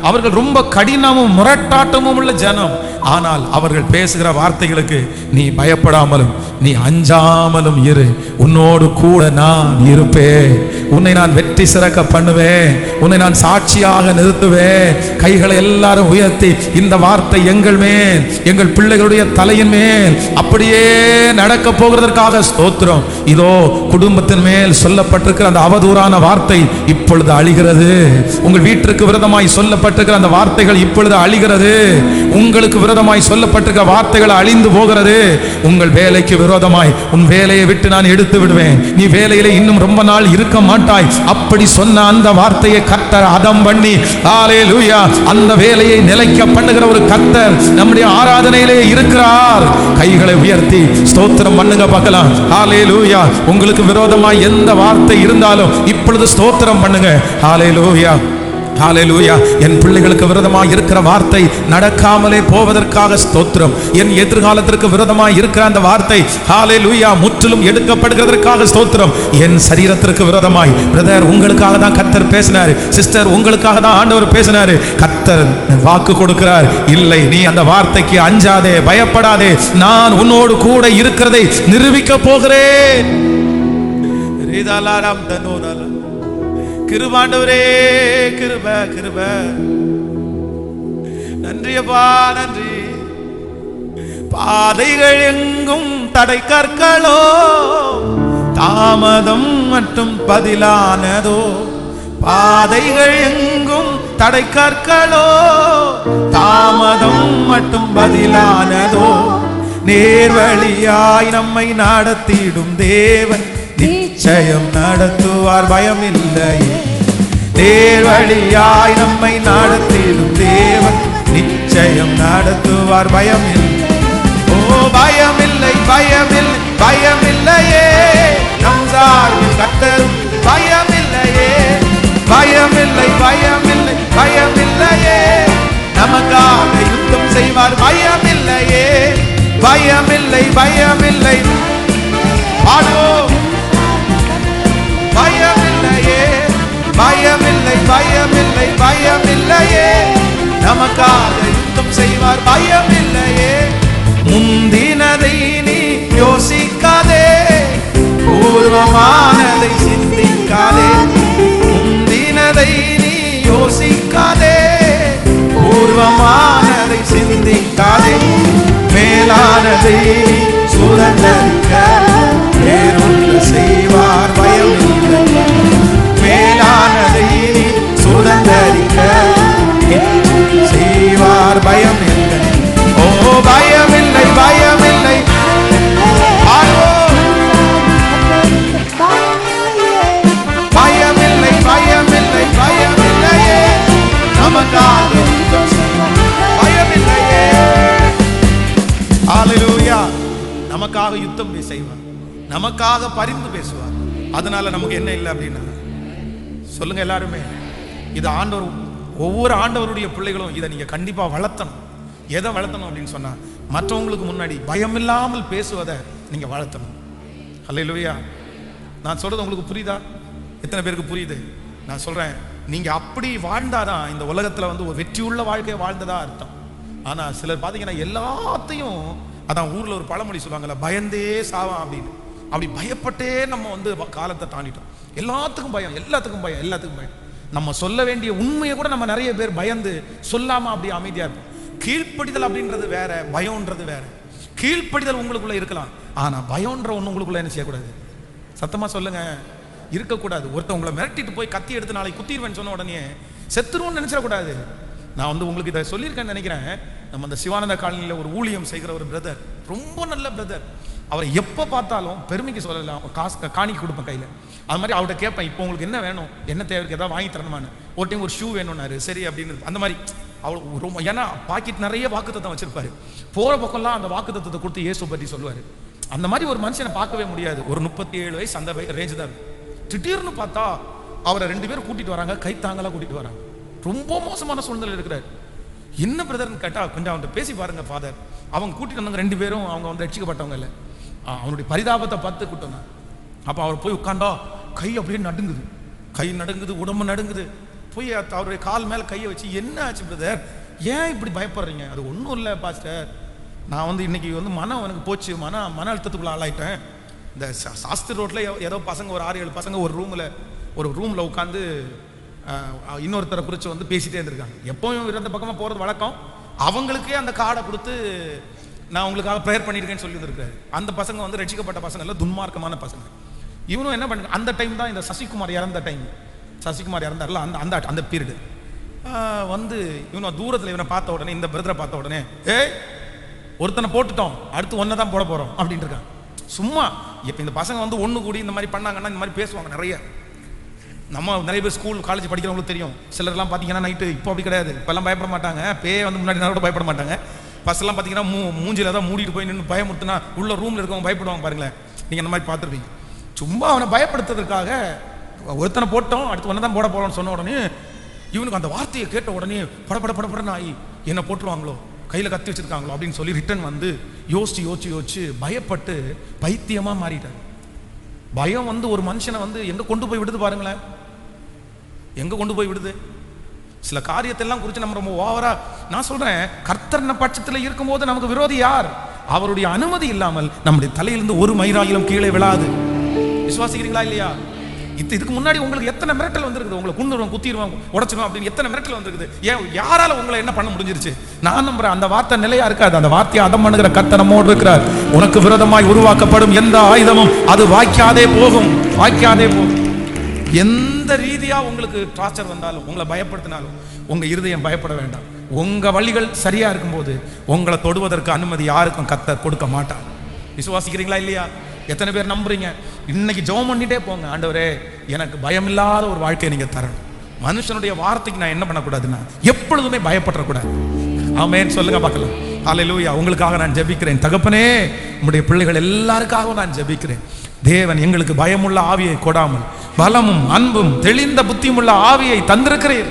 A: அவர்கள் ரொம்ப கடினமும் முரட்டாட்டமும் உள்ள ஜனம். ஆனால் அவர்கள் பேசுகிற வார்த்தைகளுக்கு நீ பயப்படாமலும் நீ அஞ்சாமலும் இரு. உன்னோடு கூட நான் இருப்பேன், உன்னை நான் வெற்றி சிறக்க பண்ணுவேன், உன்னை நான் சாட்சியாக நிறுத்துவேன். கைகளை எல்லாரும் உயர்த்தி இந்த வார்த்தை எங்கள் மேல், எங்கள் பிள்ளைகளுடைய தலையின் மேல் அப்படியே நடக்க போகிறதற்காக ஸ்தோத்திரம். இதோ குடும்பத்தின் மேல் சொல்லப்பட்டிருக்கிற அந்த அவதூறான வார்த்தை இப்பொழுது அழிகிறது. உங்கள் வீட்டிற்கு விரோதமாய் சொல்லப்பட்டிருக்கிற அந்த வார்த்தைகள் இப்பொழுது அழிகிறது. உங்களுக்கு விரோதமாய் சொல்லப்பட்டிருக்கிற வார்த்தைகள் அழிந்து போகிறது. உங்கள் வேலைக்கு விரோதமாய் உன் வேலையை விட்டு நான் எடுத்து விடுவேன், நீ வேலையிலே இன்னும் ரொம்ப நாள் இருக்க மாட்டாய், அப்படி சொன்ன அந்த வார்த்தையை கர்த்தர் அதம் பண்ணி ஹல்லேலூயா அந்த வேலையை நிலைக்க பண்ணுகிற ஒரு கர்த்தர் நம்முடைய ஆராதனையிலே இருக்கிறார். கைகளை உயர்த்தி ஸ்தோத்திரம் பண்ணுங்க பார்க்கலாம். ஹல்லேலூயா. உங்களுக்கு விரோதமாய் எந்த வார்த்தை இருந்தாலும் இப்பொழுது ஸ்தோத்திரம் பண்ணுங்க. ஹல்லேலூயா, ஹல்லேலூயா. என் பிள்ளைகளுக்கு விரோதமாக இருக்கிற வார்த்தை நடக்காமலே போவதற்காக ஸ்தோத்திரம். என் எதிர்காலத்திற்கு விரோதமாக இருக்கிற அந்த வார்த்தை ஹல்லேலூயா முற்றிலும் எடுக்கப்படுகிறதற்காக ஸ்தோத்திரம். என் சரீரத்திற்கு விரோதமாய் பிரதர் உங்களுக்காக தான் கர்த்தர் பேசினார், சிஸ்டர் உங்களுக்காக தான் ஆண்டவர் பேசினார். கர்த்தர் வாக்கு கொடுக்கிறார், இல்லை நீ அந்த வார்த்தைக்கு அஞ்சாதே, பயப்படாதே, நான் உன்னோடு கூட இருக்கிறதை நிரூபிக்க போகிறேன். கிருபாண்டவரே, கிருப கிருப, நன்றியப்பா நன்றி. பாதைகள் எங்கும் தடை கற்களோ, தாமதம் மற்றும் பதிலானதோ. பாதைகள் எங்கும் தடை கற்களோ, தாமதம் மற்றும் பதிலானதோ. நேர்வழியாய் நம்மை நடத்திடும் தேவன் நிச்சயம் நடத்துவார், பயம் இல்லை. நேர்வழியாய் நம்மை நடத்திடும் தேவன் நிச்சயம் நடத்துவார், பயம் இல்லை. ஓ பயமில்லை, பயமில்லை, பயமில்லையே. நம் சார்பில் கர்த்தரும் பயமில்லையே. பயமில்லை, பயமில்லை, பயமில்லையே. நமக்காக யுத்தம் செய்வார், பயமில்லையே. பயமில்லை, பயமில்லை. பாடுவோம். பயமில்லையே, பயமில்லை, பயமில்லை, பயமில்லையே. நமக்காக யுத்தம் செய்வார், பயமில்லையே. முந்தினதை நீ யோசிக்காதே, பூர்வமானதை சிந்திக்காதே. முந்தினதை நீ யோசிக்காதே, பூர்வமானதை சிந்திக்காதே. மேலானதை சுதந்தரிக்க வேறொன்று செய்வார், பயமில்லை. மேலானதை சுதந்தரிக்க செய்வார், பயமில்லை. ஓ பயமில்லை, பயமில்லை. பயமில்லை, பயமில்லை, பயமில்லையே. நமக்காக பயமில்லையே. ஹல்லேலூயா. நமக்காக யுத்தம் செய்வார், நமக்காக பரிந்து பேசுவார். அதனால நமக்கு என்ன இல்லை அப்படின்னா சொல்லுங்க எல்லாருமே. இது ஆண்டவர், ஒவ்வொரு ஆண்டவருடைய பிள்ளைகளும் இதை நீங்க கண்டிப்பா வளர்த்தணும். எதை வளர்த்தணும் அப்படின்னு சொன்னா மற்றவங்களுக்கு முன்னாடி பயமில்லாமல் பேசுவதை நீங்க வளர்த்தணும். ஹல்லேலூயா. நான் சொல்றது உங்களுக்கு புரியுதா? எத்தனை பேருக்கு புரியுது? நான் சொல்றேன், நீங்க அப்படி வாழ்ந்தாதான் இந்த உலகத்துல ஒரு வெற்றியுள்ள வாழ்க்கையை வாழ்ந்ததா அர்த்தம். ஆனா சிலர் பாத்தீங்கன்னா எல்லாத்தையும், அதான் ஊர்ல ஒரு பழமொழி சொல்லுவாங்கல்ல, பயந்தே சாவான் அப்படின்னு. அப்படி பயப்பட்டே நம்ம வந்து காலத்தை தாண்டிட்டோம். எல்லாத்துக்கும் பயம், எல்லாத்துக்கும் பயம், எல்லாத்துக்கும் பயம். நம்ம சொல்ல வேண்டிய உண்மையை கூட நம்ம நிறைய பேர் பயந்து சொல்லாம அப்படி அமைதியா இருப்போம். கீழ்ப்படிதல் அப்படின்றது வேற, பயம்ன்றது வேற. கீழ்ப்படிதல் உங்களுக்குள்ள இருக்கலாம், ஆனா பயம்ன்ற ஒண்ணு உங்களுக்குள்ள என்ன செய்யக்கூடாது? சத்தமா சொல்லுங்க, இருக்கக்கூடாது. ஒருத்தர் உங்களை மிரட்டிட்டு போய் கத்தி எடுத்து நாளைக்கு குத்திடுவேன்னு சொன்ன உடனே செத்துருவோன்னு நினைச்சிடக்கூடாது. நான் வந்து உங்களுக்கு இதை சொல்லியிருக்கேன்னு நினைக்கிறேன். நம்ம அந்த சிவானந்த காலனியில் ஒரு ஊழியம் செய்கிற ஒரு பிரதர், ரொம்ப நல்ல பிரதர். அவரை எப்போ பார்த்தாலும் பெருமைக்கு சொல்லலாம், காசு காணிக்கு கொடுப்பேன் கையில். அது மாதிரி அவர்கிட்ட கேட்பேன், இப்போ உங்களுக்கு என்ன வேணும், என்ன தேவைக்கு, ஏதாவது வாங்கி தரணுமான்னு. ஒரு டைம் ஒரு ஷூ வேணும்னாரு, சரி அப்படின்னு. அந்த மாதிரி அவ்வளோ ரொம்ப, ஏன்னா பாக்கெட் நிறைய வாக்குத்தத்தம் வச்சிருப்பாரு. போகிற பக்கம்லாம் அந்த வாக்குத்தத்தத்தை கொடுத்து இயேசு பற்றி சொல்லுவார். அந்த மாதிரி ஒரு மனுஷனை பார்க்கவே முடியாது. ஒரு 37 வயசு அந்த ரேஞ்சு தான் இருக்கும். திடீர்னு பார்த்தா அவரை 2 பேரும் கூட்டிட்டு வராங்க, கைத்தாங்கலாம் கூட்டிட்டு வராங்க. ரொம்ப மோசமான சூழ்நிலை இருக்கிறார். என்ன பிரதர்னு கேட்டா, கொஞ்சம் அவன்கிட்ட பேசி பாருங்க ஃபாதர். அவங்க கூட்டிட்டு வந்தாங்க 2 பேரும், அவங்க வந்து ரட்சிக்கப்பட்டவங்க இல்லை. அவனுடைய பரிதாபத்தை பார்த்து கூட்டணும். அப்போ அவர் போய் உட்காந்தா கை அப்படியே நடுங்குது, கை நடுங்குது, உடம்பு நடுங்குது. போய் அவருடைய கால் மேலே கையை வச்சு, என்ன ஆச்சு பிரதர், ஏன் இப்படி பயப்படுறீங்க? அது ஒன்றும் இல்லை பாஸ்டர், நான் வந்து இன்னைக்கு வந்து மனம் எனக்கு போச்சு, மன அழுத்தத்துக்குள்ள ஆளாயிட்டேன். இந்த சாஸ்திரி ரோட்டில் ஏதோ பசங்க ஒரு 6-7 பசங்க ஒரு ரூமில் உட்காந்து இன்னொருத்தரை குறித்து வந்து பேசிட்டே இருந்திருக்காங்க. எப்பவும் இருந்த பக்கமாக போகிறது வழக்கம். அவங்களுக்கே அந்த கார்டை கொடுத்து நான் உங்களுக்காக ப்ரேயர் பண்ணியிருக்கேன்னு சொல்லி இருந்திருக்காரு. அந்த பசங்க வந்து ரட்சிக்கப்பட்ட பசங்க இல்லை, துன்மார்க்கமான பசங்க. இவனும் என்ன பண்ண, அந்த டைம் தான் இந்த சசிகுமார் இறந்த டைம். சசிகுமார் இறந்தார்ல, அந்த அந்த பீரியடு வந்து இவனை தூரத்தில் இவனை பார்த்த உடனே, இந்த பிரதரை பார்த்த உடனே, ஏய் ஒருத்தனை போட்டுட்டோம், அடுத்து ஒன்றை தான் போட போகிறோம் அப்படின்ட்டு இருக்காங்க. சும்மா இப்போ இந்த பசங்க வந்து ஒன்று கூடி இந்த மாதிரி பண்ணாங்கன்னா இந்த மாதிரி பேசுவாங்க நிறைய. நம்ம நிறைய பேர் ஸ்கூல் காலேஜ் படிக்கிறவங்களுக்கு தெரியும். சிலர்லாம் பார்த்தீங்கன்னா நைட்டு, இப்போ அப்படி கிடையாது, இப்போல்லாம் பயப்பட மாட்டாங்க. பேய் வந்து முன்னாடி நேரம் பயப்பட மாட்டாங்க. ஃபர்ஸ்ட்லாம் பார்த்தீங்கன்னா மூஞ்சில தான் மூடிட்டு போய் நின்று பயமுறுத்துனா உள்ள ரூமில் இருக்கவங்க பயப்படுவாங்க பாருங்களேன். நீங்கள் அந்த மாதிரி பார்த்துருப்பீங்க. சும்மா அவனை பயப்படுத்துறதுக்காக ஒருத்தனை போட்டோம், அடுத்து ஒன்றை தான் போட போகிறோம்னு சொன்ன உடனே இவனுக்கு அந்த வார்த்தையை கேட்ட உடனே படப்படன்னு ஆகி, என்ன போட்டுருவாங்களோ, கையில் கத்தி வச்சிருக்காங்களோ அப்படின்னு சொல்லி ரிட்டன் வந்து யோசிச்சு பயப்பட்டு பைத்தியமா மாறிட்டார். பயம் வந்து ஒரு மனுஷனை வந்து எங்க கொண்டு போய் விடுது பாருங்களேன், எங்க கொண்டு போய் விடுது. சில காரியத்தெல்லாம் குறித்து நம்ம ரொம்ப ஓவரா, நான் சொல்றேன், கர்த்தர் பட்சத்தில் இருக்கும்போது நமக்கு விரோதி யார்? அவருடைய அனுமதி இல்லாமல் நம்முடைய தலையிலிருந்து ஒரு மயிராயிலும் கீழே விழாது. விசுவாசிக்கிறீங்களா இல்லையா? இதுக்கு முன்னாடி உங்களுக்கு எத்தனை மிரட்டல் வந்திருக்குது, உங்களை குண்டுருவோம், குத்திடுவோம், உடச்சிடும் அப்படின்னு எத்தனை மிரட்டல் வந்திருக்குது. ஏன் யாரால உங்களை என்ன பண்ண முடிஞ்சிருச்சு? நான் நம்புறேன் அந்த வார்த்தை நிலையா இருக்காது. அந்த வார்த்தையை அதம் பண்ணுகிற கர்த்தர் நம்மோடு இருக்கிறார். உனக்கு விரோதமாய் உருவாக்கப்படும் எந்த ஆயுதமும் அது வாய்க்காதே போகும். எந்த ரீதியா உங்களுக்கு டார்ச்சர் வந்தாலும், உங்களை பயப்படுத்தினாலும் உங்க இருதயம் பயப்பட வேண்டாம். உங்க வழிகள் சரியா இருக்கும்போது உங்களை தொடுவதற்கு அனுமதி யாருக்கும் கர்த்தர் கொடுக்க மாட்டார். விசுவாசிக்கிறீங்களா இல்லையா? எத்தனை பேர் நம்புறீங்க? இன்னைக்கு ஜெபம் பண்ணிட்டே போங்க, ஆண்டவரே எனக்கு பயம் இல்லாத ஒரு வாழ்க்கையை நீங்க தரணும். மனுஷனுடைய வார்த்தைக்கு நான் என்ன பண்ணக்கூடாதுன்னா எப்பொழுதுமே பயப்படக்கூடாது. ஆமென் சொல்லுங்க பார்க்கலாம். ஹல்லேலூயா. உங்களுக்காக நான் ஜெபிக்கிறேன். தகப்பனே, உம்முடைய பிள்ளைகள் எல்லாருக்காகவும் நான் ஜெபிக்கிறேன். தேவன் எங்களுக்கு பயமுள்ள ஆவியை கொடாமல் பலமும் அன்பும் தெளிந்த புத்தியுமுள்ள ஆவியை தந்திருக்கிறீர்.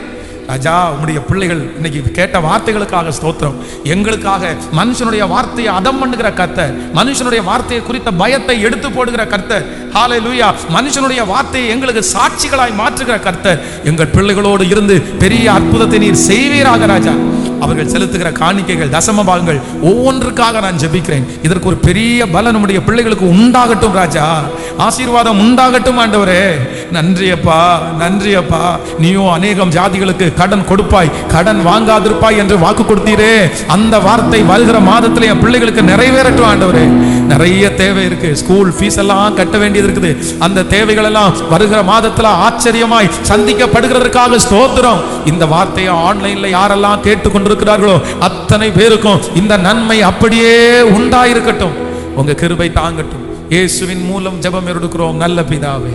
A: ராஜா, உம்முடைய பிள்ளைகள் இன்னைக்கு கேட்ட வார்த்தைகளுக்காக ஸ்தோத்திரம். எங்களுக்காக மனுஷனுடைய வார்த்தையை அதம் பண்ணுகிற கர்த்தர், மனுஷனுடைய வார்த்தையை குறித்த பயத்தை எடுத்து போடுகிற கர்த்தர், ஹல்லேலூயா, மனுஷனுடைய வார்த்தையை எங்களுக்கு சாட்சிகளாய் மாற்றுகிற கர்த்தர், எங்கள் பிள்ளைகளோடு இருந்து பெரிய அற்புதத்தை நீர் செய்வீராக ராஜா. அவர்கள் செலுத்துகிற காணிக்கைகள், தசம பாகங்கள் ஒவ்வொன்றுக்காக நான் ஜெபிக்கிறேன். இதற்கு ஒரு பெரிய பலன் நம்முடைய பிள்ளைகளுக்கு உண்டாகட்டும் ராஜா. ஆசீர்வாதம் உண்டாகட்டும் ஆண்டவரே. நன்றி அப்பா. நீயும் அநேகம் ஜாதிகளுக்கு கடன் கொடுப்பாய், கடன் வாங்காதிருப்பாய் என்று வாக்கு கொடுத்தீரே. அந்த வார்த்தை வருகிற மாதத்துல என் பிள்ளைகளுக்கு நிறைவேறட்டும் ஆண்டவரே. நிறைய தேவை இருக்கு, ஸ்கூல் ஃபீஸ் எல்லாம் கட்ட வேண்டியது இருக்குது. அந்த தேவைகள் எல்லாம் வருகிற மாதத்துல ஆச்சரியமாய் சந்திக்கப்படுகிறதற்காக ஸ்தோத்திரம். இந்த வார்த்தையை ஆன்லைன்ல யாரெல்லாம் கேட்டுக்கொண்டிருக்கிறார்களோ அத்தனை பேருக்கும் இந்த நன்மை அப்படியே உண்டாயிருக்கட்டும். உங்க கிருபை தாங்கட்டும். இயேசுவின் மூலம் ஜெபம் எடுக்கிறோம் நல்ல பிதாவே.